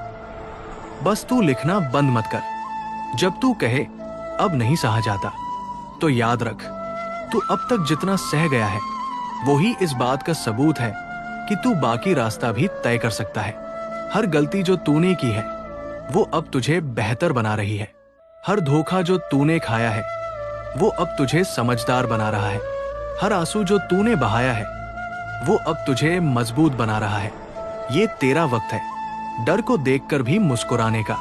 बस तू लिखना बंद मत कर। जब तू कहे अब नहीं सहा जाता, तो याद रख, तू अब तक जितना सह गया है वो ही इस बात का सबूत है कि तू बाकी रास्ता भी तय कर सकता है। हर गलती जो तूने की है वो अब तुझे बेहतर बना रही है। हर धोखा जो तूने खाया है वो अब तुझे समझदार बना रहा है। हर आंसू जो तूने बहाया है वो अब तुझे मजबूत बना रहा है। ये तेरा वक्त है डर को देखकर भी मुस्कुराने का,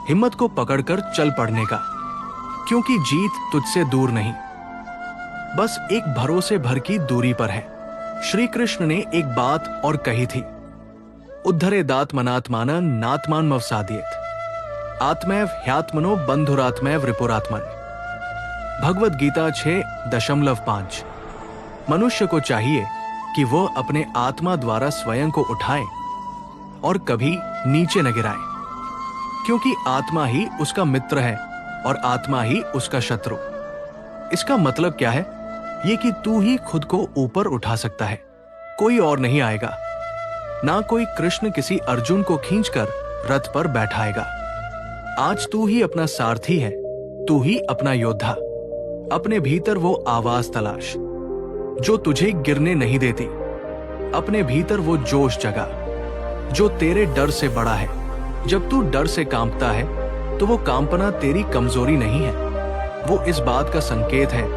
हिम्मत को पकड़कर चल पड़ने का, क्योंकि जीत तुझसे दूर नहीं, बस एक भरोसे भर की दूरी पर है। श्री कृष्ण ने एक बात और कही थी, उद्धरेदात्मनात्मान नात्मान मवसादियेत आत्मैव ह्यात्मनो बंधुरात्मैव रिपुरात्मन। भगवद गीता 6.5। मनुष्य को चाहिए कि वह अपने आत्मा द्वारा स्वयं को उठाए और कभी नीचे न गिराए, क्योंकि आत्मा ही उसका मित्र है और आत्मा ही उसका शत्रु। इसका मतलब क्या है? ये कि तू ही खुद को ऊपर उठा सकता है, कोई और नहीं आएगा। ना कोई कृष्ण किसी अर्जुन को खींचकर रथ पर बैठाएगा। आज तू ही अपना सारथी है, तू ही अपना योद्धा। अपने भीतर वो आवाज तलाश जो तुझे गिरने नहीं देती। अपने भीतर वो जोश जगा जो तेरे डर से बड़ा है। जब तू डर से कांपता है तो वो कांपना तेरी कमजोरी नहीं है, वो इस बात का संकेत है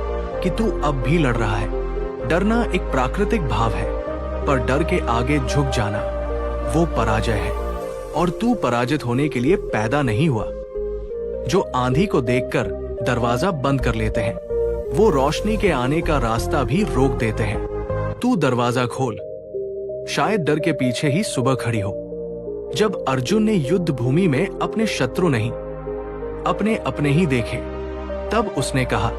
कि तू अब भी लड़ रहा है। डरना एक प्राकृतिक भाव है, पर डर के आगे झुक जाना वो पराजय है। और तू पराजित होने के लिए पैदा नहीं हुआ। जो आंधी को देखकर दरवाजा बंद कर लेते हैं, वो रोशनी के आने का रास्ता भी रोक देते हैं। तू दरवाजा खोल, शायद डर के पीछे ही सुबह खड़ी हो। जब अर्जुन ने युद्ध भूमि में अपने शत्रु नहीं, अपने अपने ही देखे, तब उसने कहा,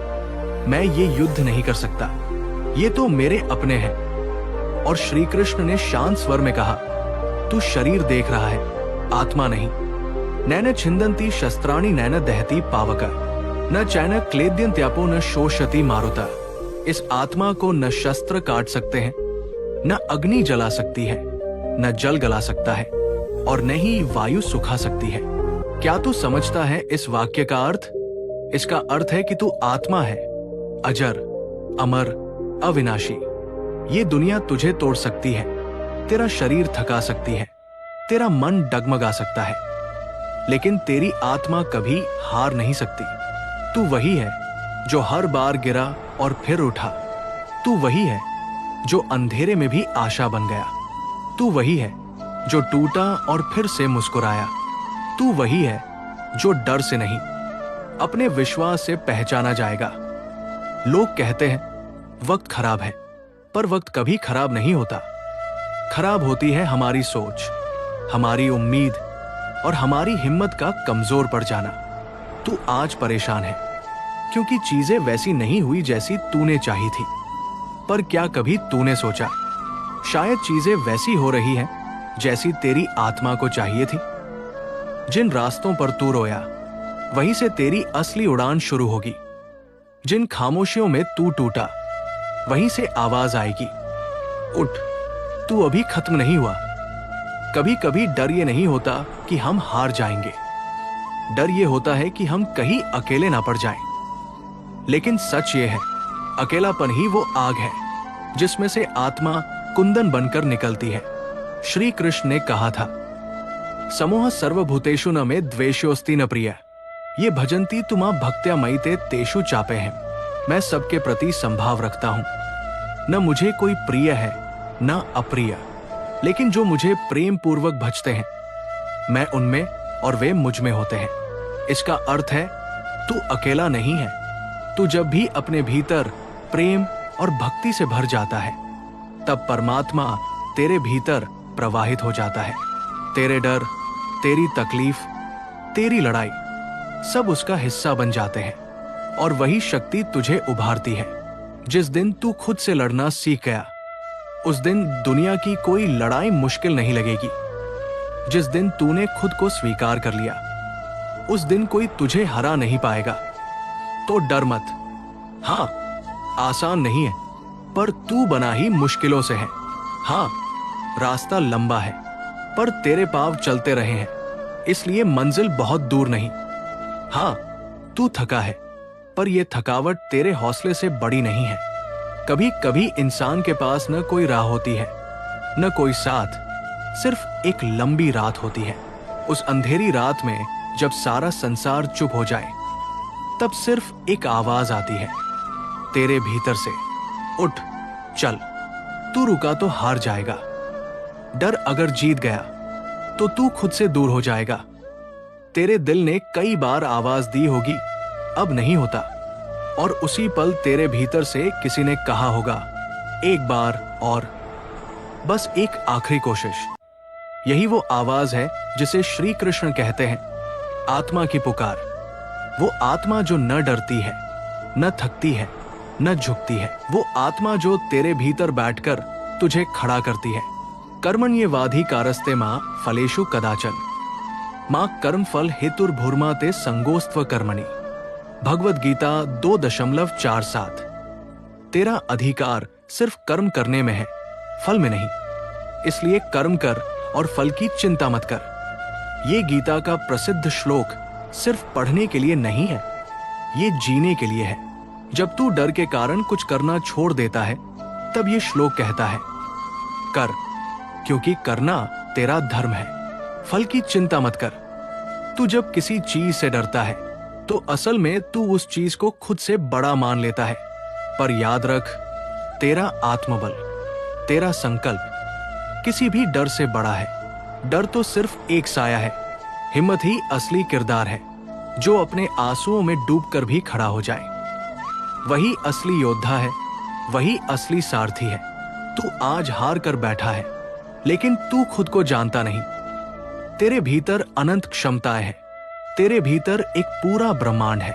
मैं ये युद्ध नहीं कर सकता, ये तो मेरे अपने हैं। और श्री कृष्ण ने शांत स्वर में कहा, तू शरीर देख रहा है, आत्मा नहीं। नैन छिंदंती शस्त्राणि नैन दहती पावका न चैन क्लेद्यंत्यापो न शोषति मारुता। इस आत्मा को न शस्त्र काट सकते हैं, न अग्नि जला सकती है, न जल गला सकता है, और न ही वायु सुखा सकती है। क्या तू समझता है इस वाक्य का अर्थ? इसका अर्थ है कि तू आत्मा है, अजर, अमर, अविनाशी। ये दुनिया तुझे तोड़ सकती है, तेरा शरीर थका सकती है, तेरा मन डगमगा सकता है, लेकिन तेरी आत्मा कभी हार नहीं सकती। तू वही है जो हर बार गिरा और फिर उठा, तू वही है जो अंधेरे में भी आशा बन गया। तू वही है जो टूटा और फिर से मुस्कुराया। तू वही है जो डर से नहीं, अपने विश्वास से पहचाना जाएगा। लोग कहते हैं वक्त खराब है, पर वक्त कभी खराब नहीं होता। खराब होती है हमारी सोच, हमारी उम्मीद और हमारी हिम्मत का कमजोर पड़ जाना। तू आज परेशान है क्योंकि चीजें वैसी नहीं हुई जैसी तूने चाही थी। पर क्या कभी तूने सोचा शायद चीजें वैसी हो रही हैं जैसी तेरी आत्मा को चाहिए थी? जिन रास्तों पर तू रोया वहीं से तेरी असली उड़ान शुरू होगी। जिन खामोशियों में तू टूटा वहीं से आवाज आएगी, उठ, तू अभी खत्म नहीं हुआ। कभी कभी डर ये नहीं होता कि हम हार जाएंगे, डर ये होता है कि हम कहीं अकेले ना पड़ जाएं। लेकिन सच ये है, अकेलापन ही वो आग है जिसमें से आत्मा कुंदन बनकर निकलती है। श्री कृष्ण ने कहा था, समोह सर्वभूतेषु न मे द्वेषोस्ति न प्रिय, ये भजंती तुमा भक्त्या मयिते तेषु चापे हैं। मैं सबके प्रति संभाव रखता हूं, न मुझे कोई प्रिय है न अप्रिय, लेकिन जो मुझे प्रेम पूर्वक भजते हैं मैं उनमें और वे मुझ में होते हैं। इसका अर्थ है तू अकेला नहीं है। तू जब भी अपने भीतर प्रेम और भक्ति से भर जाता है तब परमात्मा तेरे भीतर प्रवाहित हो जाता है। तेरे डर, तेरी तकलीफ, तेरी लड़ाई सब उसका हिस्सा बन जाते हैं और वही शक्ति तुझे उभारती है। जिस दिन तू खुद से लड़ना सीख गया उस दिन दुनिया की कोई लड़ाई मुश्किल नहीं लगेगी। जिस दिन तूने खुद को स्वीकार कर लिया उस दिन कोई तुझे हरा नहीं पाएगा। तो डर मत। हाँ, आसान नहीं है, पर तू बना ही मुश्किलों से है। हाँ, रास्ता लंबा है, पर तेरे पांव चलते रहे हैं, इसलिए मंजिल बहुत दूर नहीं। हाँ, तू थका है, पर यह थकावट तेरे हौसले से बड़ी नहीं है। कभी कभी इंसान के पास न कोई राह होती है, न कोई साथ, सिर्फ एक लंबी रात होती है। उस अंधेरी रात में जब सारा संसार चुप हो जाए तब सिर्फ एक आवाज आती है तेरे भीतर से, उठ, चल। तू रुका तो हार जाएगा। डर अगर जीत गया तो तू खुद से दूर हो जाएगा। तेरे दिल ने कई बार आवाज दी होगी, अब नहीं होता, और उसी पल तेरे भीतर से किसी ने कहा होगा, एक बार और, बस एक आखिरी कोशिश। यही वो आवाज है जिसे श्री कृष्ण कहते हैं आत्मा की पुकार। वो आत्मा जो न डरती है, न थकती है, न झुकती है। वो आत्मा जो तेरे भीतर बैठकर तुझे खड़ा करती है। कर्मण्येवाधिकारस्ते मां फलेषु कदाचन मां कर्म फल हेतुर्भुर्माते संगोस्त्व कर्मणि। भगवद गीता 2.47। तेरा अधिकार सिर्फ कर्म करने में है, फल में नहीं। इसलिए कर्म कर और फल की चिंता मत कर। ये गीता का प्रसिद्ध श्लोक सिर्फ पढ़ने के लिए नहीं है, ये जीने के लिए है। जब तू डर के कारण कुछ करना छोड़ देता है तब ये श्लोक कहता है, कर, क्योंकि करना तेरा धर्म है। फल की चिंता मत कर। तू जब किसी चीज से डरता है तो असल में तू उस चीज को खुद से बड़ा मान लेता है। पर याद रख, तेरा आत्मबल, तेरा संकल्प किसी भी डर से बड़ा है। डर तो सिर्फ एक साया है, हिम्मत ही असली किरदार है, जो अपने आंसुओं में डूबकर भी खड़ा हो जाए। वही असली योद्धा है, वही असली सारथी है। तू आज हार कर बैठा है, लेकिन तू खुद को जानता नहीं। तेरे भीतर अनंत क्षमताएं हैं, तेरे भीतर एक पूरा ब्रह्मांड है।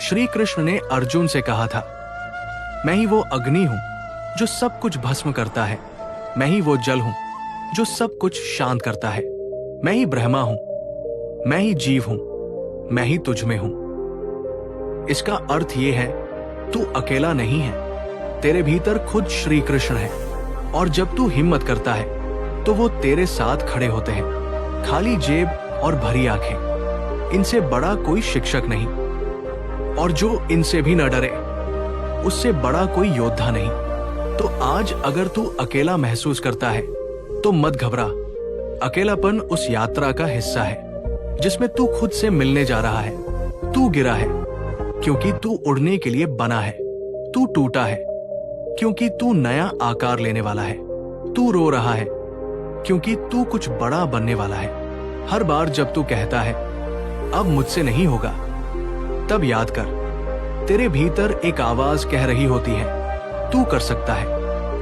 श्री कृष्ण ने अर्जुन से कहा था, मैं ही वो अग्नि हूं जो सब कुछ भस्म करता है, मैं ही वो जल हूं जो सब कुछ शांत करता है, मैं ही ब्रह्मा हूं, मैं ही जीव हूं, मैं ही तुझ में हूं। इसका अर्थ यह है, तू अकेला नहीं है, तेरे भीतर खुद श्री कृष्ण है। और जब तू हिम्मत करता है तो वो तेरे साथ खड़े होते हैं, खाली जेब और भरी आंखें। इनसे बड़ा कोई शिक्षक नहीं, और जो इनसे भी न डरे उससे बड़ा कोई योद्धा नहीं। तो आज अगर तू अकेला महसूस करता है तो मत घबरा। अकेलापन उस यात्रा का हिस्सा है जिसमें तू खुद से मिलने जा रहा है। तू गिरा है क्योंकि तू उड़ने के लिए बना है, तू टूटा है क्योंकि तू नया आकार लेने वाला है। तू रो रहा है क्योंकि तू कुछ बड़ा बनने वाला है। हर बार जब तू कहता है अब मुझसे नहीं होगा, तब याद कर, तेरे भीतर एक आवाज कह रही होती है तू कर सकता है,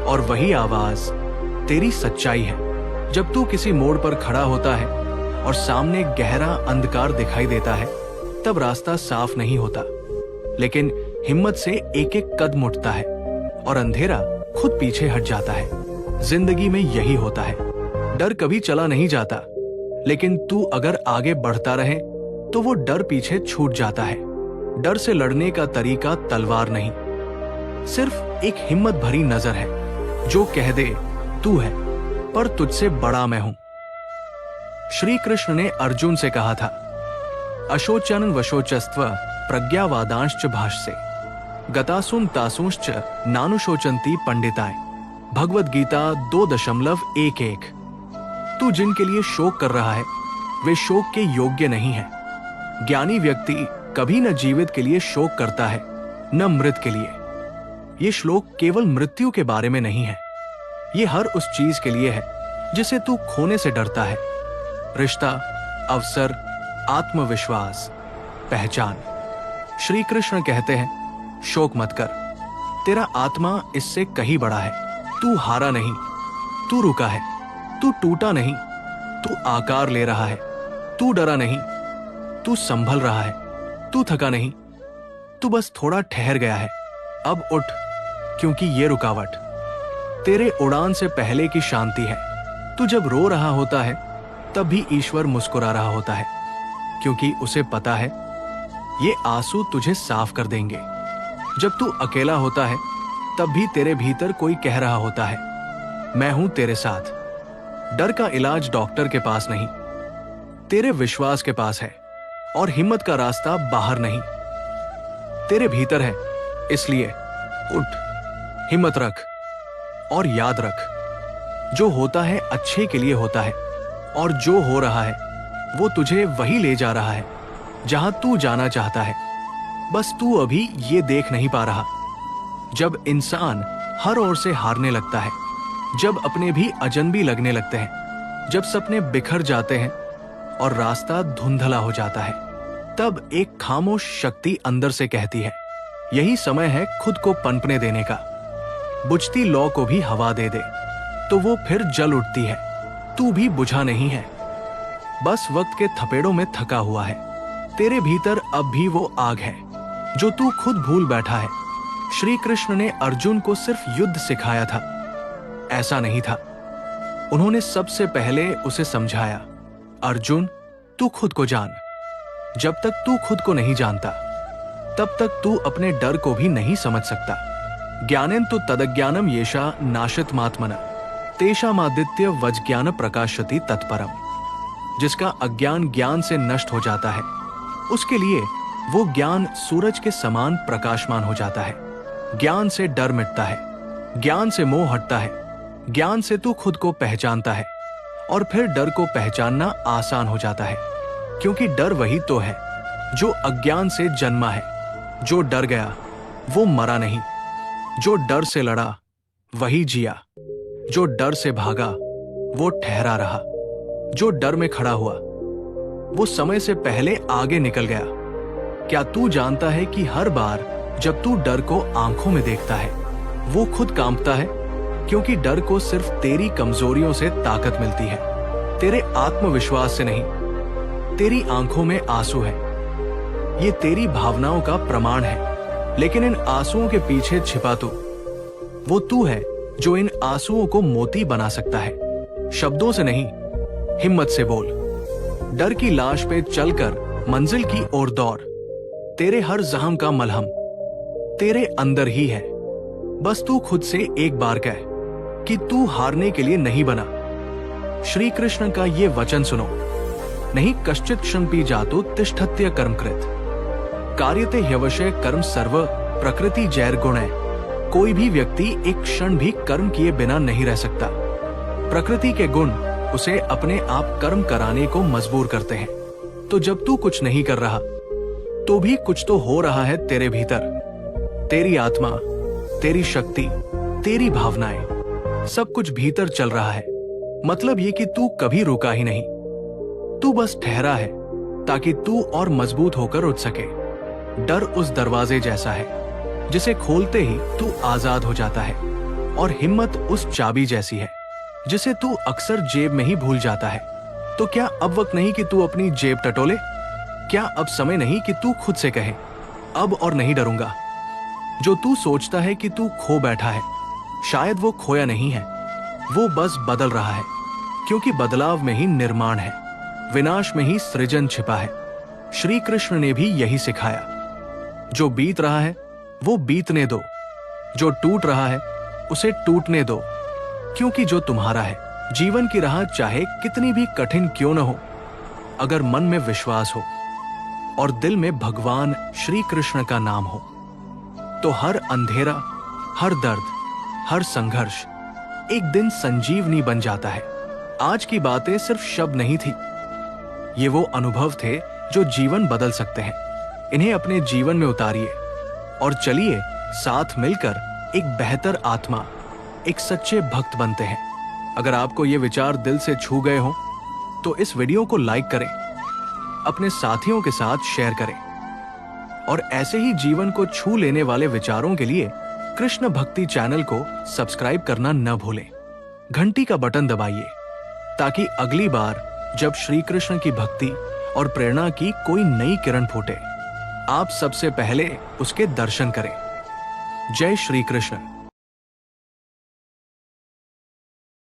और वही आवाज तेरी सच्चाई है। जब तू किसी मोड़ पर खड़ा होता है और सामने गहरा अंधकार दिखाई देता है, तब रास्ता साफ नहीं होता, लेकिन हिम्मत से एक एक कदम उठता है और अंधेरा खुद पीछे हट जाता है। जिंदगी में यही होता है, डर कभी चला नहीं जाता, लेकिन तू अगर आगे बढ़ता रहे तो वो डर पीछे छूट जाता है। डर से लड़ने का तरीका तलवार नहीं, सिर्फ एक हिम्मत भरी नजर है जो कह दे तू है, पर तुझसे बड़ा मैं हूं। श्री कृष्ण ने अर्जुन से कहा था, अशोचन वशोचस्त्व प्रज्ञावादांश्च भाष्ये गतासुम तासुश्च नानुशोचंती पंडिताय। भगवद गीता 2.11। तू जिनके लिए शोक कर रहा है वे शोक के योग्य नहीं है। ज्ञानी व्यक्ति कभी न जीवित के लिए शोक करता है न मृत के लिए। ये श्लोक केवल मृत्यु के बारे में नहीं है, ये हर उस चीज के लिए है जिसे तू खोने से डरता है। रिश्ता, अवसर, आत्मविश्वास, पहचान। श्री कृष्ण कहते हैं शोक मत कर, तेरा आत्मा इससे कहीं बड़ा है। तू हारा नहीं, तू रुका है, तू टूटा नहीं, तू आकार ले रहा है, तू डरा नहीं, तू संभल रहा है, तू थका नहीं, तू बस थोड़ा ठहर गया है। अब उठ, क्योंकि ये रुकावट तेरे उड़ान से पहले की शांति है। तू जब रो रहा होता है तब भी ईश्वर मुस्कुरा रहा होता है, क्योंकि उसे पता है ये आंसू तुझे साफ कर देंगे। जब तू अकेला होता है तब भी तेरे भीतर कोई कह रहा होता है मैं हूं तेरे साथ। डर का इलाज डॉक्टर के पास नहीं, तेरे विश्वास के पास है, और हिम्मत का रास्ता बाहर नहीं, तेरे भीतर है। इसलिए उठ, हिम्मत रख और याद रख, जो होता है अच्छे के लिए होता है, और जो हो रहा है वो तुझे वही ले जा रहा है जहां तू जाना चाहता है। बस तू अभी ये देख नहीं पा रहा। जब इंसान हर ओर से हारने लगता है, जब अपने भी अजनबी लगने लगते हैं, जब सपने बिखर जाते हैं और रास्ता धुंधला हो जाता है, तब एक खामोश शक्ति अंदर से कहती है यही समय है खुद को पनपने देने का। बुझती लौ को भी हवा दे दे तो वो फिर जल उठती है। तू भी बुझा नहीं है, बस वक्त के थपेड़ों में थका हुआ है। तेरे भीतर अब भी वो आग है जो तू खुद भूल बैठा है। श्री कृष्ण ने अर्जुन को सिर्फ युद्ध सिखाया था, ऐसा नहीं था। उन्होंने सबसे पहले उसे समझाया, अर्जुन तू खुद को जान। जब तक तू खुद को नहीं जानता तब तक तू अपने डर को भी नहीं समझ सकता। ज्ञानेन तो तदज्ञानम येषा नाशितमात्मना तेषामादित्य वज्ञान प्रकाशति तत्परम। जिसका अज्ञान ज्ञान से नष्ट हो जाता है, उसके लिए वो ज्ञान सूरज के समान प्रकाशमान हो जाता है। ज्ञान से डर मिटता है, ज्ञान से मोह हटता है, ज्ञान से तू खुद को पहचानता है, और फिर डर को पहचानना आसान हो जाता है, क्योंकि डर वही तो है जो अज्ञान से जन्मा है। जो डर गया वो मरा नहीं, जो डर से लड़ा वही जिया, जो डर से भागा वो ठहरा रहा, जो डर में खड़ा हुआ वो समय से पहले आगे निकल गया। क्या तू जानता है कि हर बार जब तू डर को आंखों में देखता है वो खुद कांपता है, क्योंकि डर को सिर्फ तेरी कमजोरियों से ताकत मिलती है, तेरे आत्मविश्वास से नहीं। तेरी आंखों में आंसू है, ये तेरी भावनाओं का प्रमाण है, लेकिन इन आंसुओं के पीछे छिपा वो तू है जो इन आंसुओं को मोती बना सकता है। शब्दों से नहीं, हिम्मत से बोल। डर की लाश पे चलकर मंजिल की ओर दौड़। तेरे हर जख्म का मलहम तेरे अंदर ही है। बस तू खुद से एक बार कह कि तू हारने के लिए नहीं बना। श्री कृष्ण का ये वचन सुनो, नहीं कश्चित क्षमपि जातु तिष्ठत्य कर्मकृत कार्यते ह्यवशय कर्म सर्व प्रकृति जैर गुणै। कोई भी व्यक्ति एक क्षण भी कर्म किए बिना नहीं रह सकता। प्रकृति के गुण उसे अपने आप कर्म कराने को मजबूर करते हैं। तो जब तू कुछ नहीं कर रहा तो भी कुछ तो हो रहा है तेरे भीतर। तेरी आत्मा, तेरी शक्ति, तेरी भावनाएं, सब कुछ भीतर चल रहा है। मतलब ये कि तू कभी रुका ही नहीं, तू बस ठहरा है ताकि तू और मजबूत होकर उठ सके। डर उस दरवाजे जैसा है जिसे खोलते ही तू आजाद हो जाता है, और हिम्मत उस चाबी जैसी है जिसे तू अक्सर जेब में ही भूल जाता है। तो क्या अब वक्त नहीं कि तू अपनी जेब टटोले? क्या अब समय नहीं कि तू खुद से कहे, अब और नहीं डरूंगा? जो तू सोचता है कि तू खो बैठा है, शायद वो खोया नहीं है, वो बस बदल रहा है, क्योंकि बदलाव में ही निर्माण है, विनाश में ही सृजन छिपा है। श्री कृष्ण ने भी यही सिखाया। जो बीत रहा है वो बीतने दो, जो टूट रहा है उसे टूटने दो, क्योंकि जो तुम्हारा है, जीवन की राह चाहे कितनी भी कठिन क्यों न हो, अगर मन में विश्वास हो और दिल में भगवान श्री कृष्ण का नाम हो, तो हर अंधेरा, हर दर्द, हर संघर्ष एक दिन संजीवनी बन जाता है। आज की बातें सिर्फ शब्द नहीं थी, ये वो अनुभव थे जो जीवन बदल सकते हैं। इन्हें अपने जीवन में उतारिए और चलिए साथ मिलकर एक बेहतर आत्मा, एक सच्चे भक्त बनते हैं। अगर आपको ये विचार दिल से छू गए हों तो इस वीडियो को लाइक करें, अपने साथियों के साथ शेयर करें, और ऐसे ही जीवन को छू लेने वाले विचारों के लिए कृष्ण भक्ति चैनल को सब्सक्राइब करना न भूलें। घंटी का बटन दबाइए ताकि अगली बार जब श्री कृष्ण की भक्ति और प्रेरणा की कोई नई किरण फूटे, आप सबसे पहले उसके दर्शन करें। जय श्री कृष्ण।